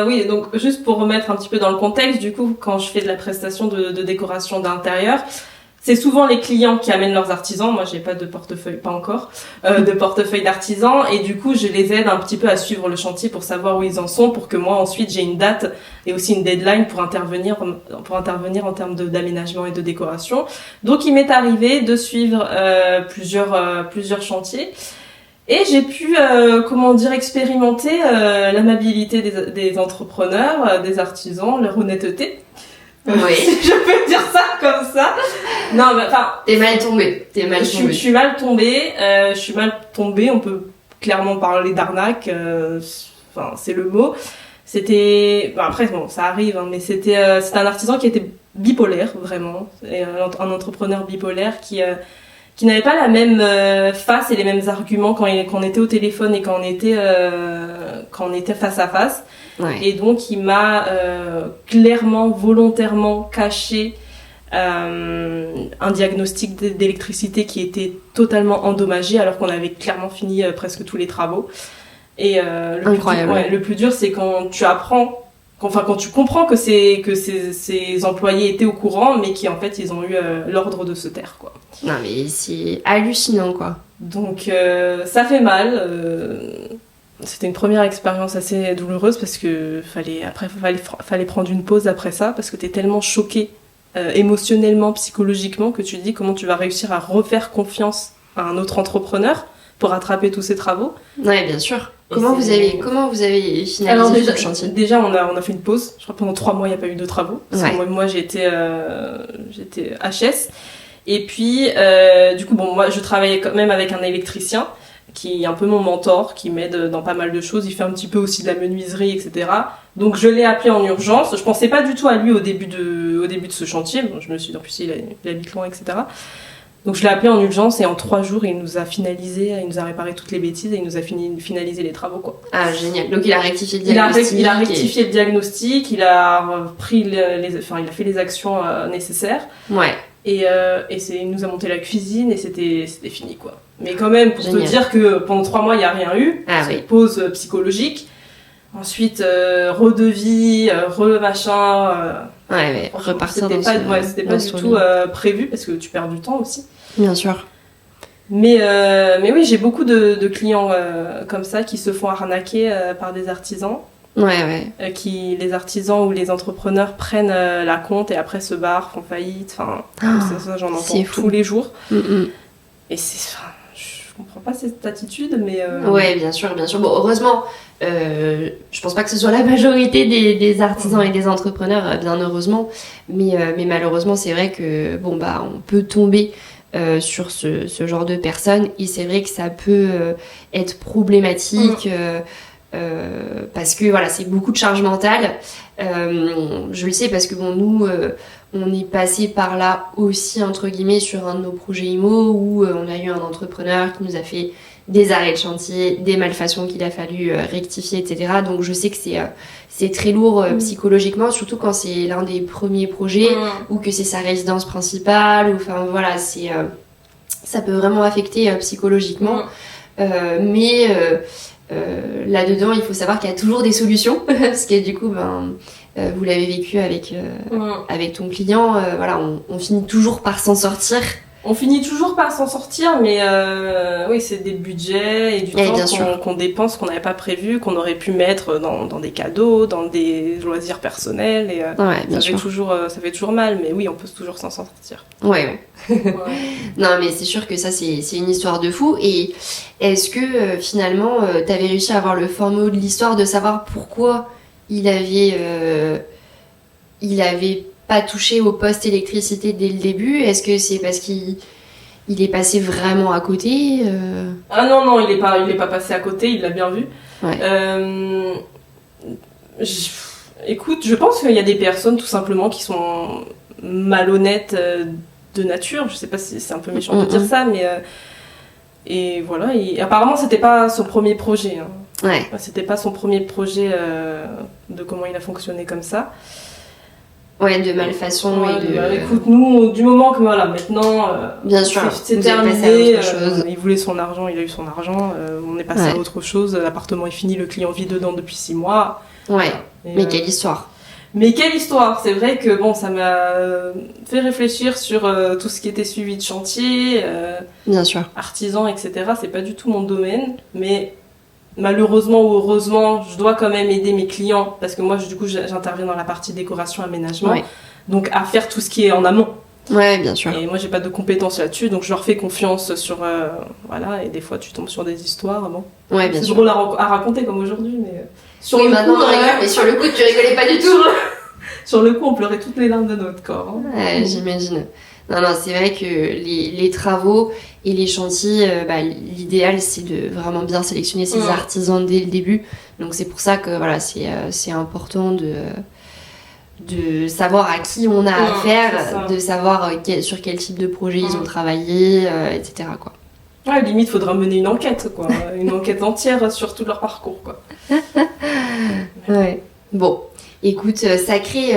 Speaker 2: Oui, donc juste pour remettre un petit peu dans le contexte, du coup, quand je fais de la prestation de décoration d'intérieur, c'est souvent les clients qui amènent leurs artisans. Moi, j'ai pas de portefeuille, pas encore, de portefeuille d'artisans, et du coup, je les aide un petit peu à suivre le chantier pour savoir où ils en sont, pour que moi ensuite j'ai une date et aussi une deadline pour intervenir en termes d'aménagement et de décoration. Donc, il m'est arrivé de suivre plusieurs chantiers. Et j'ai pu, expérimenter l'amabilité des entrepreneurs, des artisans, leur honnêteté.
Speaker 1: Oui.
Speaker 2: Si je peux dire ça comme ça. Non, mais enfin.
Speaker 1: T'es mal tombé.
Speaker 2: Je suis mal tombée. On peut clairement parler d'arnaque. Enfin, c'est le mot. Après, bon, ça arrive, hein, mais c'était un artisan qui était bipolaire, vraiment. Et un entrepreneur bipolaire qui n'avait pas la même face et les mêmes arguments quand on était au téléphone et quand on était face à face.
Speaker 1: Ouais.
Speaker 2: Et donc, il m'a clairement, volontairement caché un diagnostic d'électricité qui était totalement endommagé alors qu'on avait clairement fini presque tous les travaux. Et le plus dur, c'est quand tu apprends, quand tu comprends que ces employés étaient au courant, mais qui en fait ils ont eu l'ordre de se taire, quoi.
Speaker 1: Non mais c'est hallucinant, quoi.
Speaker 2: Donc ça fait mal. C'était une première expérience assez douloureuse parce que fallait prendre une pause après ça parce que t'es tellement choqué émotionnellement, psychologiquement que tu te dis comment tu vas réussir à refaire confiance à un autre entrepreneur pour rattraper tous ces travaux.
Speaker 1: Ouais, bien sûr. Comment vous avez finalisé le chantier ?
Speaker 2: Déjà, on a fait une pause. Je crois que pendant 3 mois, il n'y a pas eu de travaux. Parce que moi, j'étais HS. Et puis, du coup, bon, moi, je travaillais quand même avec un électricien qui est un peu mon mentor, qui m'aide dans pas mal de choses. Il fait un petit peu aussi de la menuiserie, etc. Donc, je l'ai appelé en urgence. Je pensais pas du tout à lui au début de ce chantier. Bon, je me suis dit, en plus, il habite loin, etc. Donc je l'ai appelé en urgence et en 3 jours, il nous a réparé toutes les bêtises et il nous a finalisé les travaux, quoi.
Speaker 1: Ah, génial. Donc il a rectifié le diagnostic.
Speaker 2: Il a rectifié le diagnostic, il a il a fait les actions nécessaires.
Speaker 1: Ouais.
Speaker 2: Et il nous a monté la cuisine et c'était fini, quoi. Mais quand même, pour te dire que pendant 3 mois, il n'y a rien eu. Pause psychologique. Ensuite, redevis, machin.
Speaker 1: Repartir
Speaker 2: c'était pas du tout prévu parce que tu perds du temps aussi.
Speaker 1: Bien sûr.
Speaker 2: Mais oui, j'ai beaucoup de clients comme ça qui se font arnaquer par des artisans.
Speaker 1: Ouais.
Speaker 2: Les artisans ou les entrepreneurs prennent la compte et après se barrent, font faillite. Enfin, ça, j'en entends tous les jours. Et je comprends pas cette attitude, mais...
Speaker 1: Ouais, bien sûr. Bon, heureusement, je pense pas que ce soit la majorité des artisans et des entrepreneurs, bien heureusement. Mais malheureusement, c'est vrai que, bon, bah, on peut tomber sur ce genre de personnes. Et c'est vrai que ça peut être problématique... parce que voilà, c'est beaucoup de charge mentale. Je le sais parce que bon, nous, on est passé par là aussi, entre guillemets, sur un de nos projets IMO où on a eu un entrepreneur qui nous a fait des arrêts de chantier, des malfaçons qu'il a fallu rectifier, etc. Donc je sais que c'est très lourd psychologiquement, surtout quand c'est l'un des premiers projets ou que c'est sa résidence principale. Ou, enfin voilà, ça peut vraiment affecter psychologiquement. Mais là-dedans, il faut savoir qu'il y a toujours des solutions parce que du coup, vous l'avez vécu avec ton client. Voilà, on finit toujours par s'en sortir.
Speaker 2: On finit toujours par s'en sortir, mais oui, c'est des budgets et du temps qu'on dépense, qu'on n'avait pas prévu, qu'on aurait pu mettre dans des cadeaux, dans des loisirs personnels. Et ça fait toujours mal, mais oui, on peut toujours s'en sortir.
Speaker 1: Ouais. Non, mais c'est sûr que ça, c'est une histoire de fou. Et est-ce que finalement, t'avais réussi à avoir le fin mot de l'histoire, de savoir pourquoi il avait pas touché au poste électricité dès le début? Est-ce que c'est parce qu'il est passé vraiment à côté
Speaker 2: Ah non, il est pas passé à côté, il l'a bien vu.
Speaker 1: Ouais.
Speaker 2: Écoute, je pense qu'il y a des personnes tout simplement qui sont malhonnêtes de nature. Je sais pas si c'est un peu méchant de dire ça, mais et voilà. Apparemment, c'était pas son premier projet. Hein.
Speaker 1: Ouais.
Speaker 2: C'était pas son premier projet de comment il a fonctionné comme ça.
Speaker 1: Ouais, de malfaçon
Speaker 2: Écoute, nous, du moment que voilà, maintenant,
Speaker 1: bien sûr,
Speaker 2: c'est terminé. Il voulait son argent, il a eu son argent. On est passé à autre chose. L'appartement est fini, le client vit dedans depuis 6 mois.
Speaker 1: Ouais. Mais quelle histoire.
Speaker 2: Mais quelle histoire. C'est vrai que bon, ça m'a fait réfléchir sur tout ce qui était suivi de chantier,
Speaker 1: bien sûr,
Speaker 2: artisan, etc. C'est pas du tout mon domaine, mais malheureusement ou heureusement, je dois quand même aider mes clients parce que moi, du coup, j'interviens dans la partie décoration, aménagement, donc à faire tout ce qui est en amont.
Speaker 1: Ouais, bien sûr.
Speaker 2: Et moi, j'ai pas de compétences là-dessus, donc je leur fais confiance sur... voilà, et des fois, tu tombes sur des histoires, bon.
Speaker 1: Ouais, bien
Speaker 2: c'est
Speaker 1: sûr.
Speaker 2: drôle à raconter comme aujourd'hui, mais... Sur
Speaker 1: oui,
Speaker 2: le
Speaker 1: maintenant
Speaker 2: coup,
Speaker 1: on rigole, mais sur le coup, tu rigolais pas du tout.
Speaker 2: sur le coup, on pleurait toutes les larmes de notre corps. Hein.
Speaker 1: Ouais, j'imagine. Non, c'est vrai que les travaux et les chantiers, l'idéal, c'est de vraiment bien sélectionner ses artisans dès le début. Donc, c'est pour ça que, voilà, c'est important de savoir à qui on a affaire, de savoir sur quel type de projet ils ont travaillé, etc., quoi.
Speaker 2: Ouais, limite, faudra mener une enquête, quoi. Une enquête entière sur tout leur parcours, quoi.
Speaker 1: Ouais. Bon, écoute, sacrée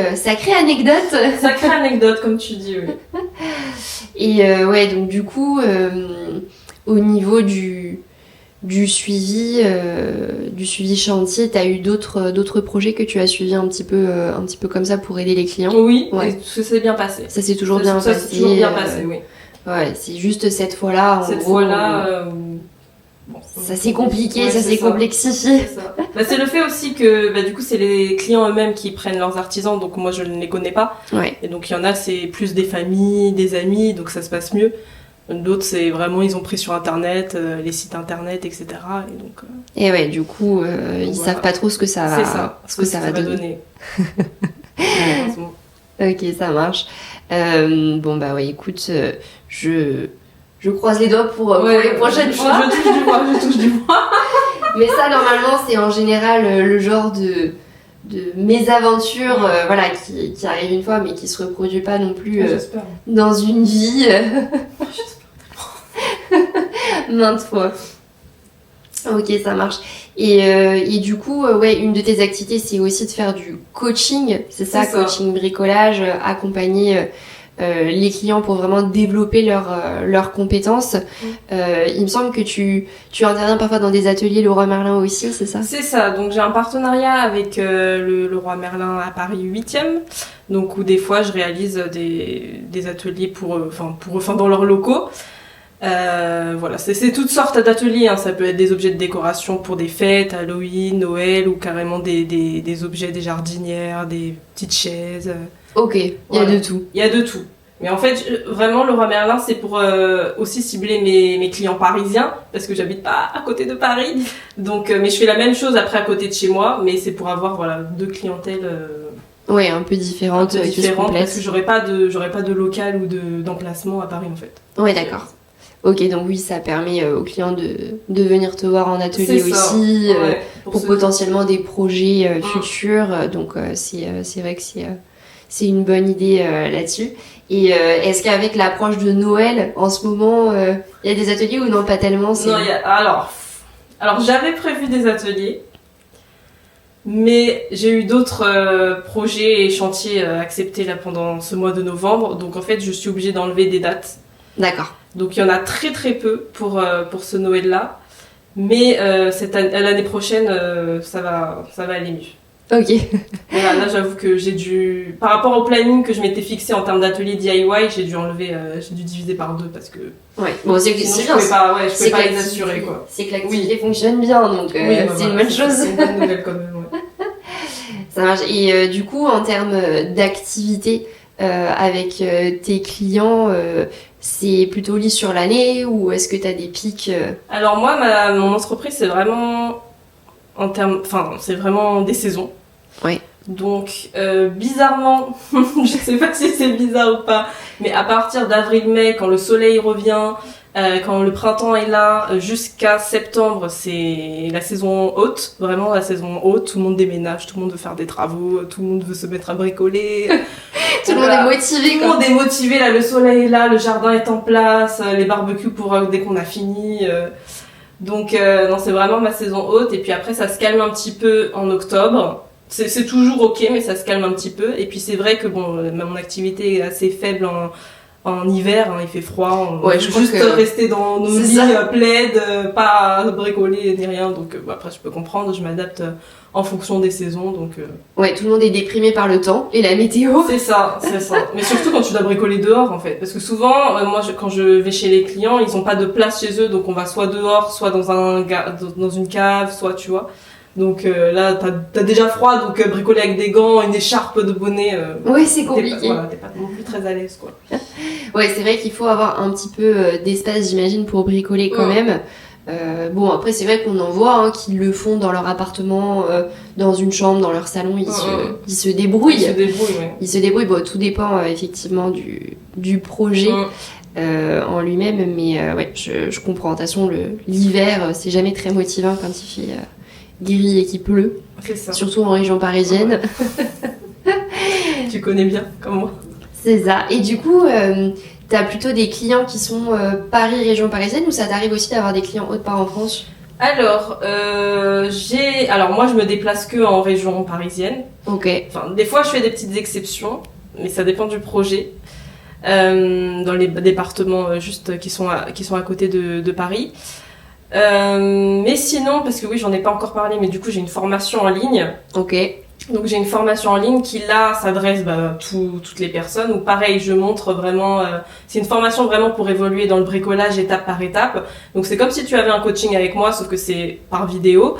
Speaker 1: anecdote.
Speaker 2: Sacrée anecdote, comme tu dis, oui.
Speaker 1: Et ouais, donc du coup, au niveau du suivi chantier, t'as eu d'autres projets que tu as suivis un petit peu comme ça pour aider les clients?
Speaker 2: Oui,
Speaker 1: ouais.
Speaker 2: Et ça s'est bien passé.
Speaker 1: Ça s'est toujours bien passé.
Speaker 2: Ça s'est toujours bien passé, oui.
Speaker 1: Ouais, c'est juste cette fois-là,
Speaker 2: cette fois-là,
Speaker 1: bon, ça s'est compliqué, ça s'est complexifié.
Speaker 2: C'est ça. C'est le fait aussi que du coup c'est les clients eux-mêmes qui prennent leurs artisans, donc moi je ne les connais pas. Ouais. Et donc il y en a c'est plus des familles, des amis, donc ça se passe mieux. D'autres c'est vraiment ils ont pris sur internet, les sites internet, etc. Et donc.
Speaker 1: Et ouais, du coup ils savent pas trop ce que ça va.
Speaker 2: C'est ça. Ce que ça va donner.
Speaker 1: Ok, ça marche. Bon bah ouais, écoute, je croise les doigts pour les prochaines fois.
Speaker 2: Je touche du bois.
Speaker 1: Mais ça, normalement, c'est en général le genre de mésaventure voilà, qui arrive une fois, mais qui se reproduit pas non plus dans une vie maintes fois. Ok, ça marche. Et du coup, ouais, une de tes activités, c'est aussi de faire du coaching, c'est ça, coaching bricolage, accompagner les clients pour vraiment développer leurs compétences. Il me semble que tu interviens parfois dans des ateliers Leroy Merlin aussi, c'est ça? C'est
Speaker 2: ça, donc j'ai un partenariat avec le Leroy Merlin à Paris 8e, donc où des fois je réalise des ateliers pour eux, dans leurs locaux. Voilà, c'est toutes sortes d'ateliers, hein. Ça peut être des objets de décoration pour des fêtes, Halloween, Noël, ou carrément des objets, des jardinières, des petites chaises.
Speaker 1: Ok, il y a de tout.
Speaker 2: Il y a de tout. Mais en fait, vraiment, Leroy Merlin, c'est pour aussi cibler mes clients parisiens, parce que j'habite pas à côté de Paris. Donc, mais je fais la même chose après à côté de chez moi, mais c'est pour avoir deux clientèles.
Speaker 1: Ouais, un peu différentes, qui se complètent.
Speaker 2: Parce que j'aurais pas de local ou d'emplacement à Paris en fait.
Speaker 1: Ouais, d'accord. Ok, donc oui, ça permet aux clients de venir te voir en atelier aussi, pour potentiellement des projets futurs. Donc c'est vrai que c'est une bonne idée là-dessus. Et est-ce qu'avec l'approche de Noël, en ce moment, il y a des ateliers ou non, pas tellement?
Speaker 2: Non, alors j'avais prévu des ateliers, mais j'ai eu d'autres projets et chantiers acceptés là pendant ce mois de novembre. Donc en fait, je suis obligée d'enlever des dates.
Speaker 1: D'accord.
Speaker 2: Donc il y en a très très peu pour ce Noël-là. Mais l'année prochaine, ça va aller mieux.
Speaker 1: Ok.
Speaker 2: Voilà, là j'avoue que par rapport au planning que je m'étais fixé en termes d'atelier DIY, j'ai dû diviser par 2 parce que...
Speaker 1: Ouais, bon c'est
Speaker 2: sinon, je pouvais pas les assurer quoi.
Speaker 1: C'est que l'activité fonctionne bien, donc c'est une bonne chose.
Speaker 2: C'est une bonne nouvelle quand même, ouais.
Speaker 1: Ça marche. Et du coup, en termes d'activité avec tes clients, c'est plutôt lisse sur l'année ou est-ce que tu as des pics
Speaker 2: Alors moi, mon entreprise, c'est vraiment c'est vraiment des saisons.
Speaker 1: Oui.
Speaker 2: Donc bizarrement, je sais pas si c'est bizarre ou pas, mais à partir d'avril-mai, quand le soleil revient, quand le printemps est là, jusqu'à septembre, c'est la saison haute, vraiment la saison haute. Tout le monde déménage, tout le monde veut faire des travaux, tout le monde veut se mettre à bricoler.
Speaker 1: Tout le monde est motivé.
Speaker 2: Tout le monde est motivé, là, le soleil est là, le jardin est en place, les barbecues pour dès qu'on a fini. Donc non, c'est vraiment ma saison haute. Et puis après, ça se calme un petit peu en octobre. C'est toujours ok, mais ça se calme un petit peu. Et puis c'est vrai que mon activité est assez faible en hiver, hein, il fait froid, on juste rester dans nos lits plaid, pas bricoler ni rien. Donc après, je peux comprendre, je m'adapte en fonction des saisons. Donc
Speaker 1: ouais, tout le monde est déprimé par le temps et la météo.
Speaker 2: C'est ça. Mais surtout quand tu dois bricoler dehors en fait, parce que souvent, quand je vais chez les clients, ils ont pas de place chez eux, donc on va soit dehors, soit dans une cave, soit tu vois. Donc là, t'as déjà froid, donc bricoler avec des gants, une écharpe de bonnet.
Speaker 1: Oui, c'est compliqué.
Speaker 2: T'es pas non plus très à l'aise, quoi.
Speaker 1: Ouais, c'est vrai qu'il faut avoir un petit peu d'espace, j'imagine, pour bricoler quand même. Bon, après, c'est vrai qu'on en voit hein, qui le font dans leur appartement, dans une chambre, dans leur salon, ils se débrouillent. Ils se débrouillent, bon, tout dépend effectivement du projet en lui-même, mais ouais, je comprends. De toute façon, l'hiver, c'est jamais très motivant quand il fait gris et qu'il pleut.
Speaker 2: C'est ça.
Speaker 1: Surtout en région parisienne.
Speaker 2: Tu connais bien, comme moi.
Speaker 1: C'est ça. Et du coup, t'as plutôt des clients qui sont Paris, région parisienne, ou ça t'arrive aussi d'avoir des clients autre part en France?
Speaker 2: Alors, moi je me déplace que en région parisienne.
Speaker 1: Ok.
Speaker 2: Enfin, des fois je fais des petites exceptions, mais ça dépend du projet. Dans les départements juste qui sont à côté de Paris. Mais sinon, parce que oui, j'en ai pas encore parlé, mais du coup j'ai une formation en ligne.
Speaker 1: Ok.
Speaker 2: Donc j'ai une formation en ligne qui là s'adresse à toutes les personnes, où pareil je montre vraiment, c'est une formation vraiment pour évoluer dans le bricolage étape par étape. Donc c'est comme si tu avais un coaching avec moi, sauf que c'est par vidéo.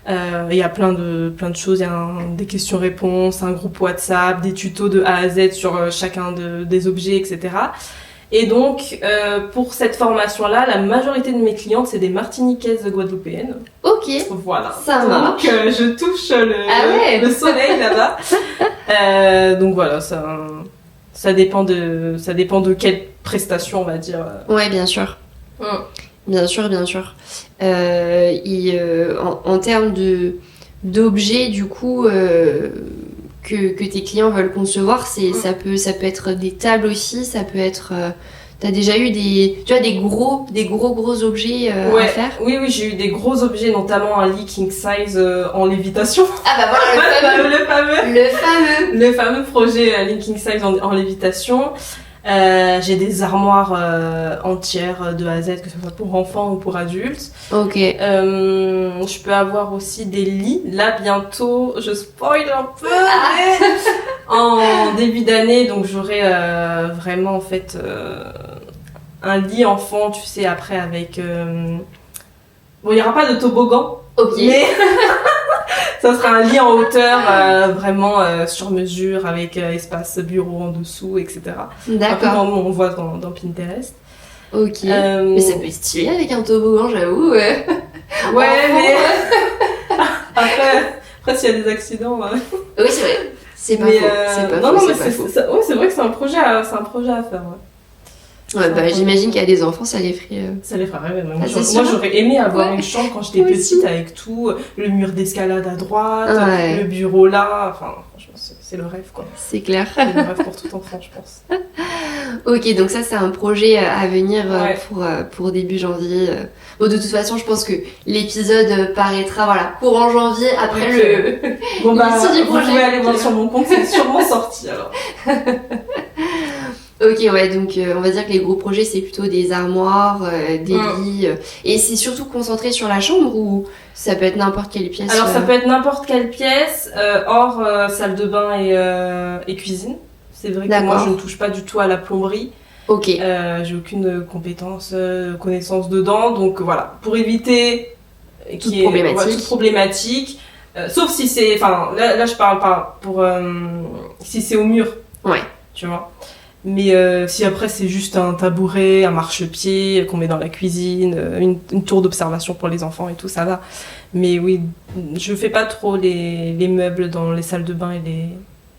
Speaker 2: Il y a plein de choses, il y a des questions-réponses, un groupe WhatsApp, des tutos de A à Z sur chacun des objets, etc. Et donc, pour cette formation-là, la majorité de mes clientes, c'est des Martiniquaises guadeloupéennes.
Speaker 1: Ok.
Speaker 2: Voilà.
Speaker 1: Ça marche.
Speaker 2: Donc, je touche le soleil là-bas. Donc voilà, ça dépend de quelle prestation, on va dire.
Speaker 1: Ouais, bien sûr. Bien sûr, bien sûr. En termes d'objets, du coup, que tes clients veulent concevoir, ça peut être des tables aussi, ça peut être... T'as déjà eu des gros objets à faire?
Speaker 2: Oui, j'ai eu des gros objets, notamment un lit king size en lévitation.
Speaker 1: Ah bah voilà,
Speaker 2: le fameux projet lit king size en lévitation. J'ai des armoires entières de A à Z, que ce soit pour enfants ou pour adultes.
Speaker 1: Ok.
Speaker 2: Je peux avoir aussi des lits. Là, bientôt, je spoil un peu, mais en début d'année, donc j'aurai vraiment en fait un lit enfant, tu sais, après avec... Bon, il n'y aura pas de toboggan, mais ça sera un lit en hauteur, vraiment sur mesure, avec espace bureau en dessous, etc.
Speaker 1: D'accord.
Speaker 2: Un peu comme on voit dans Pinterest.
Speaker 1: Ok. Mais ça peut être stylé avec un toboggan, j'avoue.
Speaker 2: Ouais, mais après s'il y a des accidents...
Speaker 1: Oui, c'est vrai. C'est pas faux.
Speaker 2: C'est vrai que c'est un projet à faire.
Speaker 1: Ouais, bah, j'imagine qu'il y a des enfants, ça les ferait...
Speaker 2: Ça les ferait rêver.
Speaker 1: Moi,
Speaker 2: j'aurais aimé avoir une chambre quand j'étais petite avec tout, le mur d'escalade à droite, le bureau là, enfin, franchement, c'est le rêve, quoi.
Speaker 1: C'est clair.
Speaker 2: C'est le rêve pour tout enfant, je pense.
Speaker 1: Ok, donc ça, c'est un projet à venir pour début janvier. Bon, de toute façon, je pense que l'épisode paraîtra, courant janvier, après
Speaker 2: Bon,
Speaker 1: du projet.
Speaker 2: Vous pouvez aller voir sur mon compte, c'est sûrement sorti, alors.
Speaker 1: Ok, ouais, donc on va dire que les gros projets, c'est plutôt des armoires, des lits. Et c'est surtout concentré sur la chambre, ou ça peut être n'importe quelle pièce?
Speaker 2: Alors, ça peut être n'importe quelle pièce, hors salle de bain et cuisine. C'est vrai que moi, je ne touche pas du tout à la plomberie.
Speaker 1: Ok.
Speaker 2: J'ai aucune connaissance dedans. Donc voilà, pour éviter
Speaker 1: toute
Speaker 2: problématique. Sauf si c'est... Enfin, là, je parle pas pour... si c'est au mur.
Speaker 1: Ouais.
Speaker 2: Tu vois. Mais si après c'est juste un tabouret, un marchepied qu'on met dans la cuisine, une tour d'observation pour les enfants et tout, ça va. Mais oui, je fais pas trop les meubles dans les salles de bain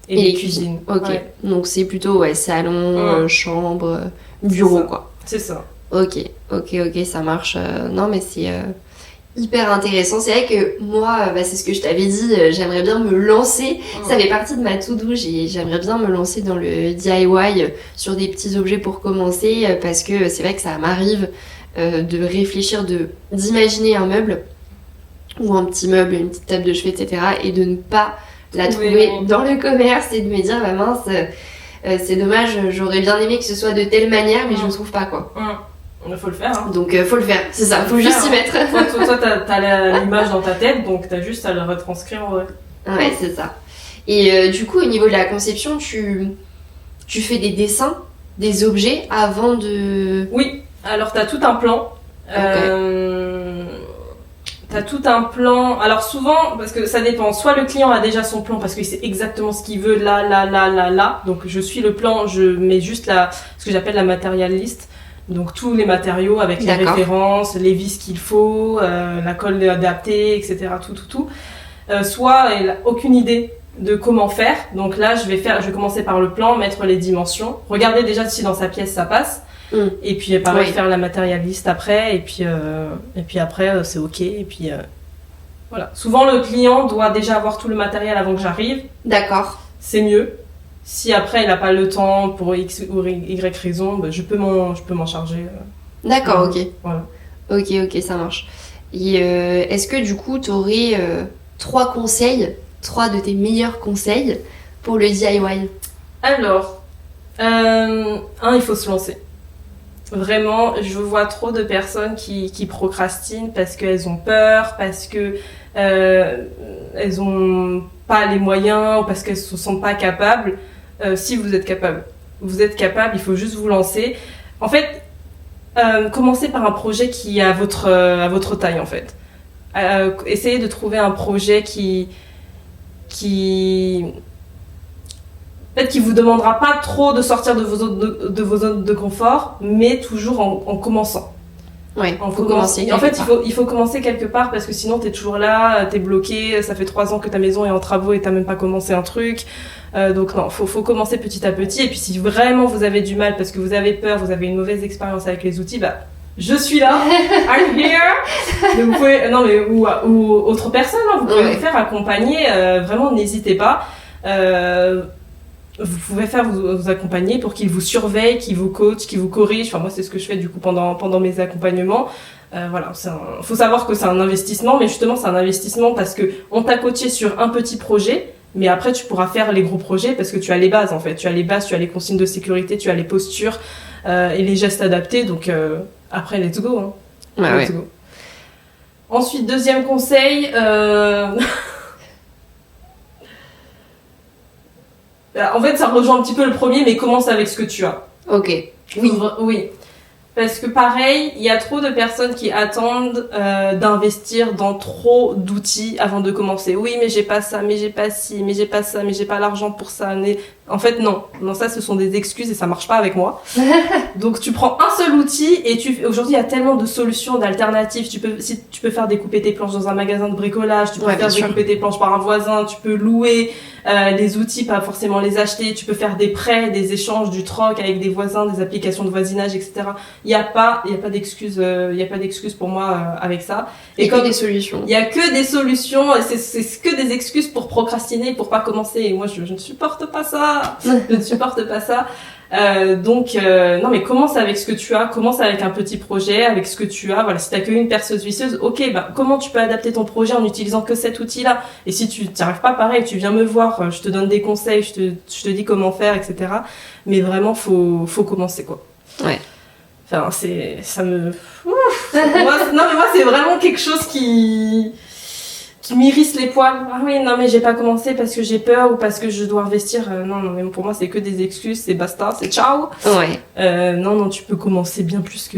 Speaker 2: et les cuisines.
Speaker 1: Ok, donc c'est plutôt salon, chambre, bureau, quoi.
Speaker 2: C'est ça.
Speaker 1: Ok, ça marche. Non, mais c'est hyper intéressant. C'est vrai que moi, c'est ce que je t'avais dit, j'aimerais bien me lancer. Ça fait partie de ma to-do. J'aimerais bien me lancer dans le DIY sur des petits objets pour commencer, parce que c'est vrai que ça m'arrive de réfléchir, d'imaginer un meuble ou un petit meuble, une petite table de chevet, etc. et de ne pas la trouver dans le commerce et de me dire mince, c'est dommage, j'aurais bien aimé que ce soit de telle manière, mais je ne trouve pas, quoi.
Speaker 2: Il faut le faire. Hein.
Speaker 1: Donc faut le faire, c'est ça, faut juste s'y mettre.
Speaker 2: Toi t'as l'image dans ta tête, donc t'as juste à le retranscrire en vrai.
Speaker 1: Ouais, c'est ça. Et du coup, au niveau de la conception, tu fais des dessins, des objets avant de...
Speaker 2: Oui, alors t'as tout un plan. T'as tout un plan. Alors souvent, parce que ça dépend, soit le client a déjà son plan parce qu'il sait exactement ce qu'il veut là. Donc je suis le plan, je mets juste ce que j'appelle la material list. Donc tous les matériaux avec les références, les vis qu'il faut, la colle adaptée, etc. Tout. Soit elle a aucune idée de comment faire. Donc là, je vais commencer par le plan, mettre les dimensions, regarder déjà si dans sa pièce ça passe. Et puis pareil, faire la material list après, et puis après c'est ok, et puis voilà. Souvent le client doit déjà avoir tout le matériel avant que j'arrive.
Speaker 1: D'accord.
Speaker 2: C'est mieux. Si après il n'a pas le temps pour X ou Y raison, bah, je peux m'en charger.
Speaker 1: D'accord, ok.
Speaker 2: Voilà.
Speaker 1: Ok, ça marche. Et est-ce que du coup tu aurais 3 conseils, 3 de tes meilleurs conseils pour le DIY?
Speaker 2: Alors, il faut se lancer. Vraiment, je vois trop de personnes qui procrastinent parce qu'elles ont peur, parce que elles ont pas les moyens ou parce qu'elles se sentent pas capables. Si vous êtes capable, il faut juste vous lancer. En fait, commencez par un projet qui est à votre taille en fait. Essayez de trouver un projet qui vous demandera pas trop de sortir de vos zones de confort, mais toujours en commençant.
Speaker 1: Ouais, faut commencer.
Speaker 2: En fait, il faut commencer quelque part parce que sinon t'es toujours là, t'es bloqué, ça fait 3 ans que ta maison est en travaux et t'as même pas commencé un truc. Donc non, faut commencer petit à petit. Et puis si vraiment vous avez du mal parce que vous avez peur, vous avez une mauvaise expérience avec les outils, bah je suis là, I'm here. Donc, vous pouvez, ou autre personne, hein, vous pouvez vous faire accompagner. Vraiment, n'hésitez pas. Vous pouvez vous accompagner pour qu'ils vous surveillent, qu'ils vous coachent, qu'ils vous corrigent. Enfin, moi, c'est ce que je fais du coup pendant mes accompagnements. Voilà, faut savoir que c'est un investissement, mais justement, c'est un investissement parce que on t'a coaché sur un petit projet, mais après, tu pourras faire les gros projets parce que tu as les bases en fait. Tu as les bases, tu as les consignes de sécurité, tu as les postures et les gestes adaptés. Donc après, let's go. Hein. Let's go. Ensuite, deuxième conseil. En fait, ça rejoint un petit peu le premier, mais commence avec ce que tu as.
Speaker 1: Ok.
Speaker 2: Oui. Parce que pareil, il y a trop de personnes qui attendent d'investir dans trop d'outils avant de commencer. Oui, mais j'ai pas ça, mais j'ai pas ci, mais j'ai pas ça, mais j'ai pas l'argent pour ça. Mais... En fait, non, ça, ce sont des excuses et ça marche pas avec moi. Donc, tu prends un seul outil et aujourd'hui, il y a tellement de solutions, d'alternatives. Tu peux faire découper tes planches dans un magasin de bricolage, tu peux faire découper tes planches par un voisin, tu peux louer les outils, pas forcément les acheter. Tu peux faire des prêts, des échanges, du troc avec des voisins, des applications de voisinage, etc. Il y a pas d'excuses pour moi avec ça.
Speaker 1: Et comme des solutions.
Speaker 2: Il y a que des solutions, c'est que des excuses pour procrastiner, pour pas commencer. Et moi, je ne supporte pas ça. Je ne supporte pas ça. Non, mais commence avec ce que tu as, commence avec un petit projet, avec ce que tu as. Voilà, si t'as qu'une perceuse visseuse, ok, comment tu peux adapter ton projet en utilisant que cet outil-là? Et si tu n'y arrives pas, pareil, tu viens me voir, je te donne des conseils, je te dis comment faire, etc. Mais vraiment, faut commencer, quoi.
Speaker 1: Ouais.
Speaker 2: Enfin, moi, c'est vraiment quelque chose qui m'irrisse les poils. Ah oui, non, mais j'ai pas commencé parce que j'ai peur ou parce que je dois investir. Non, mais pour moi, c'est que des excuses, c'est basta, c'est ciao.
Speaker 1: Ouais.
Speaker 2: Non, tu peux commencer bien plus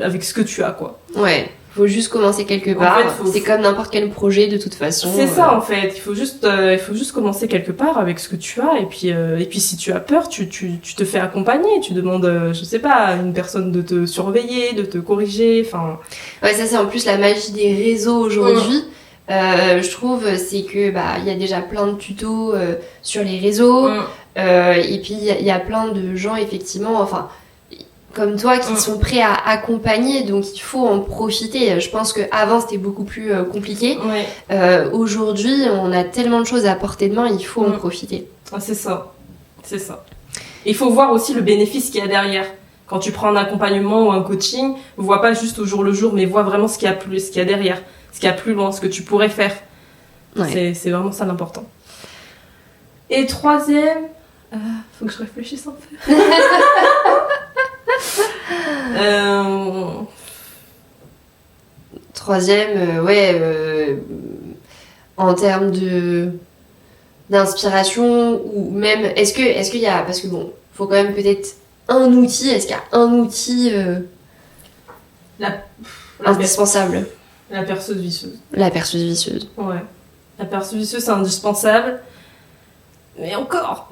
Speaker 2: avec ce que tu as, quoi.
Speaker 1: Ouais. Faut juste commencer quelque part. En fait, c'est comme n'importe quel projet de toute façon.
Speaker 2: C'est ça en fait. Il faut juste commencer quelque part avec ce que tu as et puis si tu as peur, tu te fais accompagner. Tu demandes, je sais pas, à une personne de te surveiller, de te corriger. Enfin.
Speaker 1: Ouais, ça c'est en plus la magie des réseaux aujourd'hui. Je trouve c'est que il y a déjà plein de tutos sur les réseaux et puis il y a plein de gens effectivement, enfin comme toi qui sont prêts à accompagner, donc il faut en profiter. Je pense qu'avant c'était beaucoup plus compliqué. Aujourd'hui on a tellement de choses à portée de main, il faut en profiter.
Speaker 2: C'est ça. Il faut voir aussi le bénéfice qu'il y a derrière. Quand tu prends un accompagnement ou un coaching, ne vois pas juste au jour le jour, mais vois vraiment ce qu'il y a derrière, ce qu'il y a plus loin, ce que tu pourrais faire. C'est vraiment ça l'important. Et troisième, faut que je réfléchisse un peu.
Speaker 1: Troisième, en termes d'inspiration ou même est-ce qu'il y a, parce que bon, faut quand même peut-être un outil. Est-ce qu'il y a un outil indispensable?
Speaker 2: La perceuse visseuse.
Speaker 1: La perceuse visseuse.
Speaker 2: Ouais. La perceuse visseuse, c'est indispensable. Mais encore,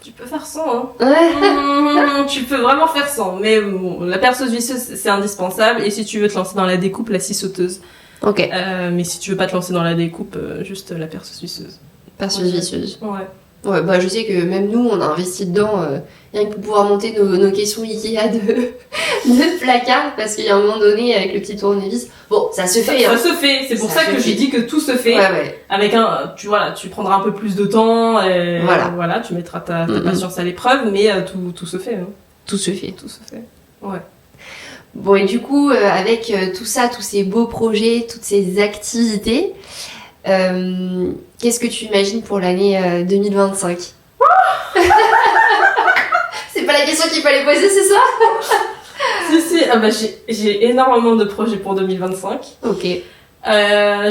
Speaker 2: tu peux faire sans, hein.
Speaker 1: Ouais.
Speaker 2: Tu peux vraiment faire sans. Mais bon, la perceuse visseuse, c'est indispensable. Et si tu veux te lancer dans la découpe, la scie sauteuse.
Speaker 1: Ok.
Speaker 2: Mais si tu veux pas te lancer dans la découpe, juste la perceuse visseuse.
Speaker 1: Perceuse visseuse.
Speaker 2: Ouais.
Speaker 1: Ouais, bah je sais que même nous, on a investi dedans, rien que pour pouvoir monter nos caissons Ikea de placard, parce qu'il y a un moment donné, avec le petit tournevis, bon, ça se fait,
Speaker 2: Ça
Speaker 1: hein.
Speaker 2: se fait. C'est pour
Speaker 1: Ça
Speaker 2: ça
Speaker 1: se
Speaker 2: que
Speaker 1: fait.
Speaker 2: j'ai dit que tout se fait.
Speaker 1: Ouais.
Speaker 2: Avec tu prendras un peu plus de temps. Et
Speaker 1: Voilà.
Speaker 2: tu mettras ta patience à l'épreuve, mais tout se fait. Hein.
Speaker 1: Tout se fait.
Speaker 2: Tout se fait. Ouais.
Speaker 1: Bon, et du coup, avec tout ça, tous ces beaux projets, toutes ces activités, qu'est-ce que tu imagines pour l'année 2025? C'est pas la question qu'il fallait poser, c'est ça?
Speaker 2: Si. Ah bah, j'ai énormément de projets pour 2025.
Speaker 1: Ok.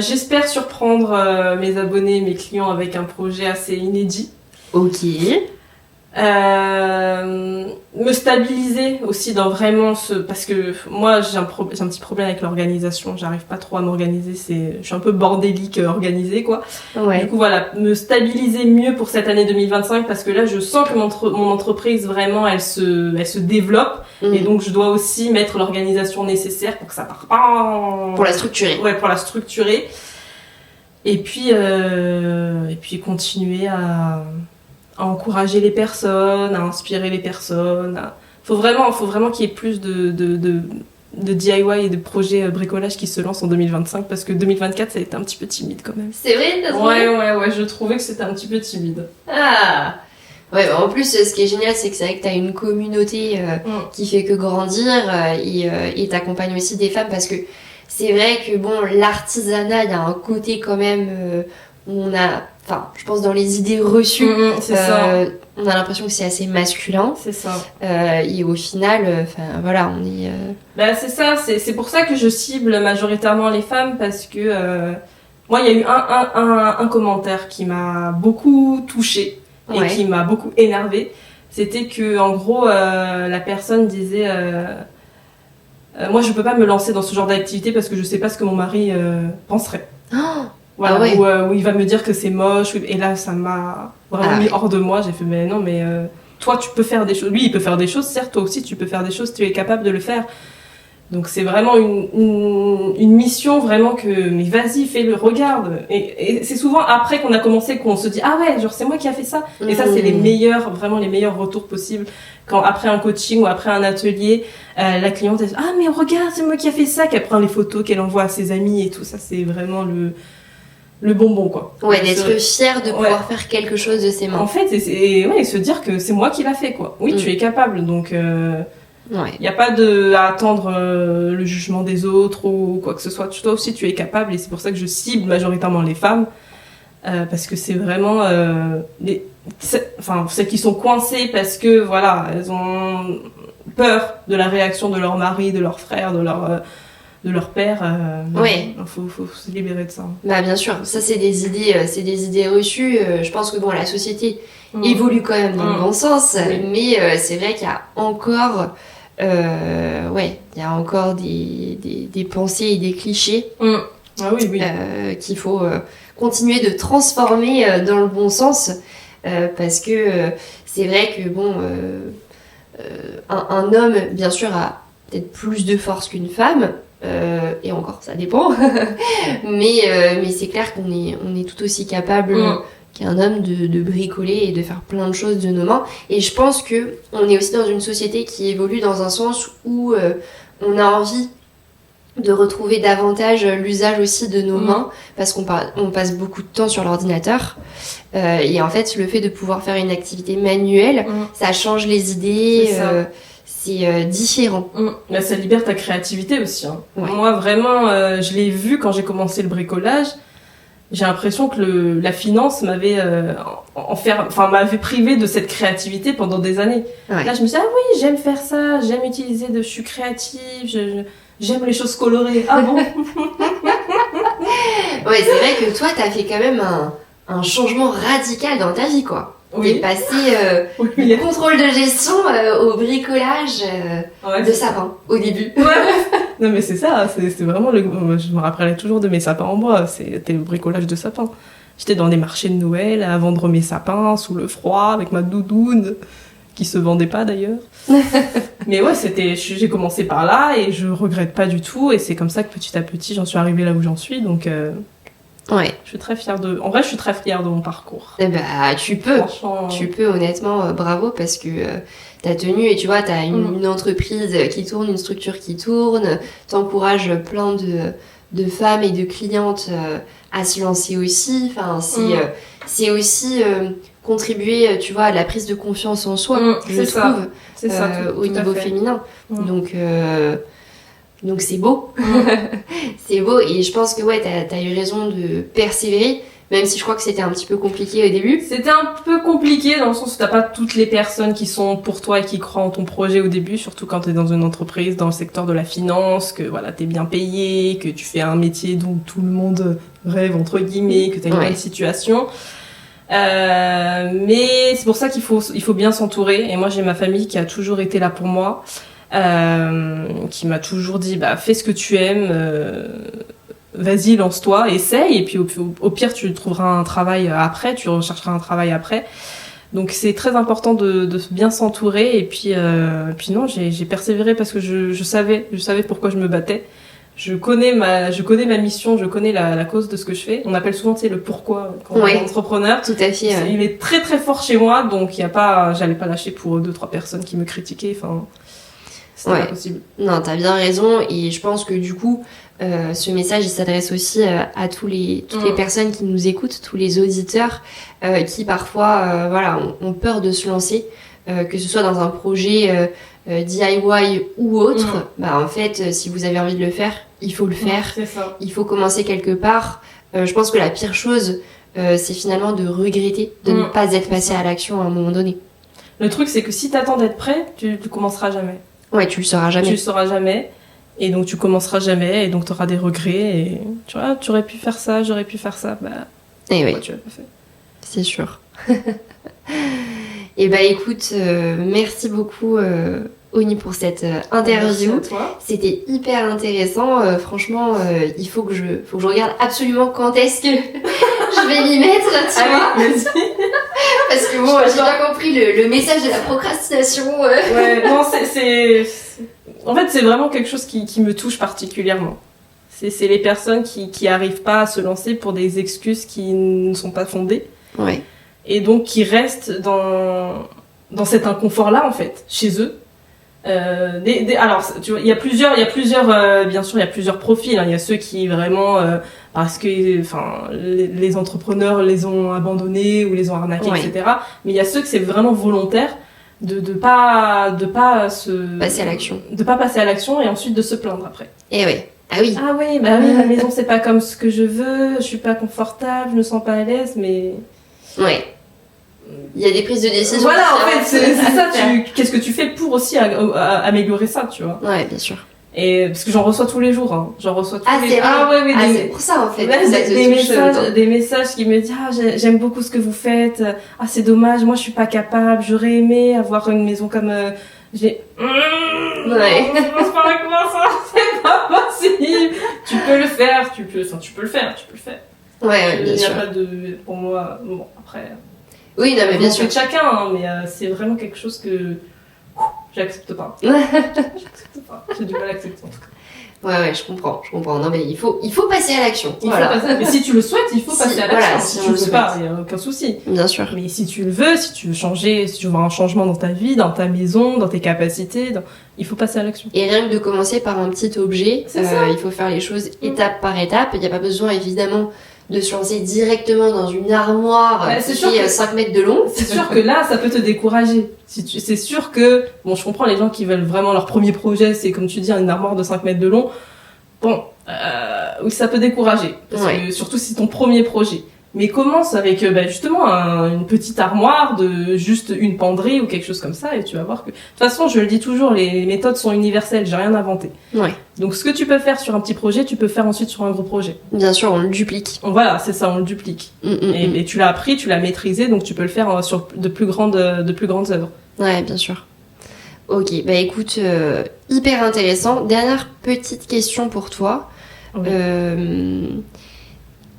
Speaker 2: J'espère surprendre mes abonnés, mes clients avec un projet assez inédit.
Speaker 1: Ok.
Speaker 2: Me stabiliser aussi dans vraiment parce que moi j'ai un petit problème avec l'organisation, j'arrive pas trop à m'organiser, je suis un peu bordélique organisée quoi.
Speaker 1: Ouais.
Speaker 2: Du coup voilà, me stabiliser mieux pour cette année 2025 parce que là je sens que mon entreprise vraiment elle se développe et donc je dois aussi mettre l'organisation nécessaire pour que ça parte pas.
Speaker 1: Pour la structurer.
Speaker 2: Ouais, pour la structurer. Et puis continuer à encourager les personnes, à inspirer les personnes. Faut vraiment qu'il y ait plus de DIY et de projets bricolage qui se lancent en 2025 parce que 2024 ça a été un petit peu timide quand même.
Speaker 1: C'est vrai, t'as trouvé?
Speaker 2: Ouais, je trouvais que c'était un petit peu timide.
Speaker 1: Ah. Ouais, bah en plus, ce qui est génial, c'est que c'est vrai que t'as une communauté qui fait que grandir et t'accompagnes aussi des femmes parce que c'est vrai que bon, l'artisanat, il y a un côté quand même où on a, enfin, je pense dans les idées reçues,
Speaker 2: C'est ça.
Speaker 1: on a l'impression que c'est assez masculin.
Speaker 2: C'est ça.
Speaker 1: Et au final, enfin voilà, on est.
Speaker 2: Bah c'est ça, c'est pour ça que je cible majoritairement les femmes parce que moi il y a eu un commentaire qui m'a beaucoup touchée et qui m'a beaucoup énervée. C'était que en gros la personne disait moi je peux pas me lancer dans ce genre d'activité parce que je sais pas ce que mon mari penserait. Voilà, où il va me dire que c'est moche et là ça m'a vraiment mis hors de moi. J'ai fait mais non mais toi tu peux faire des choses, lui il peut faire des choses, certes toi aussi tu peux faire des choses, tu es capable de le faire. Donc c'est vraiment une mission vraiment que mais vas-y fais-le, regarde. Et c'est souvent après qu'on a commencé qu'on se dit ah ouais genre c'est moi qui a fait ça. Et ça c'est les meilleurs retours possibles quand après un coaching ou après un atelier la cliente elle dit ah mais regarde c'est moi qui a fait ça, qu'elle prend les photos qu'elle envoie à ses amis et tout ça, c'est vraiment le bonbon quoi.
Speaker 1: Ouais, d'être fière de pouvoir faire quelque chose de ses mains.
Speaker 2: En fait, et se dire que c'est moi qui l'a fait quoi. Oui, tu es capable donc il n'y a pas à attendre le jugement des autres ou quoi que ce soit. Toi aussi tu es capable et c'est pour ça que je cible majoritairement les femmes parce que c'est vraiment celles qui sont coincées parce que voilà, elles ont peur de la réaction de leur mari, de leur frère, de leur père. Faut se libérer de ça.
Speaker 1: Bah bien sûr, ça c'est des idées reçues. Je pense que bon, la société évolue quand même dans le bon sens, mais c'est vrai qu'il y a encore, il y a encore des pensées et des clichés qu'il faut continuer de transformer dans le bon sens, parce que c'est vrai que bon, un homme bien sûr a peut-être plus de force qu'une femme. Et encore ça dépend mais c'est clair qu'on est tout aussi capable qu'un homme de bricoler et de faire plein de choses de nos mains, et je pense que on est aussi dans une société qui évolue dans un sens où on a envie de retrouver davantage l'usage aussi de nos mains parce qu'on passe beaucoup de temps sur l'ordinateur et en fait le fait de pouvoir faire une activité manuelle ça change les idées, c'est différent.
Speaker 2: Là, ça libère ta créativité aussi. Hein.
Speaker 1: Ouais.
Speaker 2: Moi, vraiment, je l'ai vu quand j'ai commencé le bricolage. J'ai l'impression que la finance m'avait m'avait privé de cette créativité pendant des années.
Speaker 1: Ouais.
Speaker 2: Là, je me suis dit, ah oui, j'aime faire ça, j'aime utiliser je suis créative, j'aime les choses colorées. Ah bon?
Speaker 1: Ouais, c'est vrai que toi, t'as fait quand même un changement radical dans ta vie, quoi. T'es passé du contrôle de gestion au bricolage de sapin au début.
Speaker 2: Ouais. Non mais c'est ça, c'est vraiment je me rappellerai toujours de mes sapins en bois, c'était le bricolage de sapins. J'étais dans des marchés de Noël à vendre mes sapins sous le froid avec ma doudoune, qui se vendait pas d'ailleurs. Mais ouais, j'ai commencé par là et je regrette pas du tout, et c'est comme ça que petit à petit j'en suis arrivée là où j'en suis, donc
Speaker 1: ouais.
Speaker 2: Je suis très fière de mon parcours.
Speaker 1: Eh bah, tu peux honnêtement, bravo, parce que t'as tenu, et tu vois, t'as une entreprise qui tourne, une structure qui tourne, t'encourages plein de femmes et de clientes à se lancer aussi. Enfin, c'est aussi contribuer, tu vois, à la prise de confiance en soi, je trouve, au niveau féminin. Donc c'est beau. C'est beau, et je pense que ouais, t'as eu raison de persévérer, même si je crois que c'était un petit peu compliqué au début.
Speaker 2: C'était un peu compliqué dans le sens où t'as pas toutes les personnes qui sont pour toi et qui croient en ton projet au début, surtout quand t'es dans une entreprise, dans le secteur de la finance, que voilà, t'es bien payé, que tu fais un métier dont tout le monde rêve, entre guillemets, que t'as une bonne situation. Mais c'est pour ça qu'il faut bien s'entourer, et moi j'ai ma famille qui a toujours été là pour moi. Qui m'a toujours dit fais ce que tu aimes, vas-y, lance-toi, essaye, et puis au pire tu trouveras un travail après, tu rechercheras un travail après. Donc c'est très important de bien s'entourer, et puis non, j'ai persévéré parce que je savais pourquoi je me battais. Je connais ma mission, je connais la cause de ce que je fais. On appelle souvent, le pourquoi quand on est entrepreneur.
Speaker 1: Tout à fait.
Speaker 2: Il est très très fort chez moi, donc j'allais pas lâcher pour 2-3 personnes qui me critiquaient, enfin c'était pas possible.
Speaker 1: Non, t'as bien raison, et je pense que du coup ce message il s'adresse aussi à toutes les personnes qui nous écoutent, tous les auditeurs qui parfois ont peur de se lancer, que ce soit dans un projet DIY ou autre. En fait, si vous avez envie de le faire, il faut le faire.
Speaker 2: C'est ça.
Speaker 1: Il faut commencer quelque part. Je pense que la pire chose, c'est finalement de regretter de ne pas être passé à l'action à un moment donné.
Speaker 2: Le truc, c'est que si t'attends d'être prêt, tu commenceras jamais.
Speaker 1: Ouais, tu le sauras jamais.
Speaker 2: Tu le sauras jamais, et donc tu commenceras jamais, et donc t'auras des regrets, et tu vois, tu aurais pu faire ça, j'aurais pu faire ça,
Speaker 1: et oui,
Speaker 2: tu l'as pas fait.
Speaker 1: C'est sûr. Et écoute, merci beaucoup Oni pour cette interview.
Speaker 2: Merci à toi.
Speaker 1: C'était hyper intéressant. Franchement, il faut que je regarde absolument quand est-ce que je vais m'y mettre, tu vois.
Speaker 2: Vas-y.
Speaker 1: Parce que bon, j'ai bien compris le message de la procrastination.
Speaker 2: Ouais, non, en fait, c'est vraiment quelque chose qui me touche particulièrement. C'est les personnes qui arrivent pas à se lancer pour des excuses qui ne sont pas fondées.
Speaker 1: Ouais.
Speaker 2: Et donc qui restent dans cet inconfort-là, en fait, chez eux. Alors, tu vois, il y a plusieurs, bien sûr, il y a plusieurs profils, hein. Il y a ceux qui vraiment, parce que, les entrepreneurs les ont abandonnés ou les ont arnaqués, etc. Mais il y a ceux que c'est vraiment volontaire de pas
Speaker 1: passer à l'action.
Speaker 2: De pas passer à l'action, et ensuite de se plaindre après.
Speaker 1: Et oui. Ah oui.
Speaker 2: Ah oui, la maison c'est pas comme ce que je veux, je suis pas confortable, je me sens pas à l'aise, mais.
Speaker 1: Ouais. Il y a des prises de décision.
Speaker 2: Voilà, en fait, c'est ça. Qu'est-ce que tu fais pour aussi améliorer ça, tu vois?
Speaker 1: Ouais, bien sûr.
Speaker 2: Et parce que j'en reçois tous les jours, hein. J'en reçois tous les jours.
Speaker 1: Ah ouais, c'est pour ça en fait.
Speaker 2: Des messages qui me disent j'aime beaucoup ce que vous faites. Ah, c'est dommage, moi je suis pas capable. J'aurais aimé avoir une maison comme j'ai.
Speaker 1: Ouais.
Speaker 2: C'est pas comment ça, c'est pas possible. Tu peux le faire, tu peux le faire.
Speaker 1: Ouais, bien sûr.
Speaker 2: Il n'y a pas de, pour moi, bon après.
Speaker 1: Oui, non mais bien sûr.
Speaker 2: De chacun, hein, mais c'est vraiment quelque chose que j'accepte pas. J'accepte pas. J'ai du mal à accepter en tout cas.
Speaker 1: Ouais, je comprends. Non mais il faut passer à l'action.
Speaker 2: Mais si tu le souhaites, il faut passer à l'action.
Speaker 1: Voilà,
Speaker 2: si tu le veux pas, il n'y a aucun souci.
Speaker 1: Bien sûr.
Speaker 2: Mais si tu le veux, si tu veux changer, si tu veux un changement dans ta vie, dans ta maison, dans tes capacités, il faut passer à l'action.
Speaker 1: Et rien que de commencer par un petit objet, il faut faire les choses étape par étape. Il n'y a pas besoin évidemment de se lancer directement dans une armoire qui fait 5 mètres de long.
Speaker 2: C'est sûr que là, ça peut te décourager. C'est sûr que, bon, je comprends les gens qui veulent vraiment leur premier projet, c'est comme tu dis, une armoire de 5 mètres de long. Bon, oui, ça peut décourager. Parce que, surtout si c'est ton premier projet. Mais commence avec justement une petite armoire de juste une penderie ou quelque chose comme ça, et tu vas voir que... De toute façon, je le dis toujours, les méthodes sont universelles, j'ai rien inventé.
Speaker 1: Ouais.
Speaker 2: Donc ce que tu peux faire sur un petit projet, tu peux faire ensuite sur un gros projet.
Speaker 1: Bien sûr, on le duplique.
Speaker 2: Voilà, c'est ça, on le duplique. Et tu l'as appris, tu l'as maîtrisé, donc tu peux le faire sur de plus grandes œuvres.
Speaker 1: Ouais, bien sûr. Ok, bah écoute, hyper intéressant. Dernière petite question pour toi.
Speaker 2: Oui.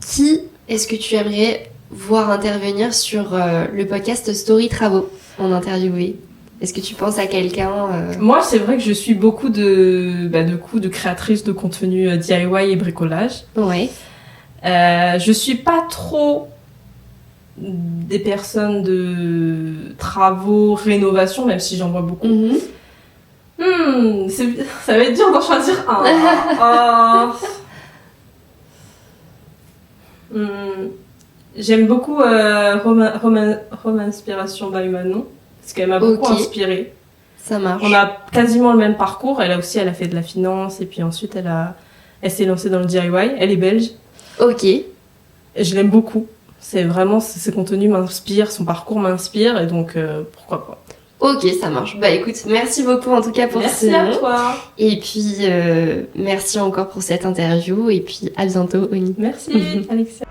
Speaker 1: Qui est-ce que tu aimerais voir intervenir sur le podcast Story Travaux en interviewé? Est-ce que tu penses à quelqu'un
Speaker 2: Moi, c'est vrai que je suis beaucoup de créatrices de contenu DIY et bricolage.
Speaker 1: Ouais.
Speaker 2: Je suis pas trop des personnes de travaux, rénovation, même si j'en vois beaucoup. Ça va être dur d'en choisir un. J'aime beaucoup Home Inspiration by Manon, parce qu'elle m'a beaucoup inspirée.
Speaker 1: Ça marche.
Speaker 2: On a quasiment le même parcours. Elle a fait de la finance, et puis ensuite elle s'est lancée dans le DIY. Elle est belge.
Speaker 1: Ok.
Speaker 2: Et je l'aime beaucoup. C'est vraiment, ses contenus m'inspirent, son parcours m'inspire, et donc pourquoi pas.
Speaker 1: Ok, ça marche. Bah écoute, merci beaucoup en tout cas pour
Speaker 2: Merci à toi.
Speaker 1: Et puis, merci encore pour cette interview. Et puis, à bientôt, Oni.
Speaker 2: Merci, Alexia.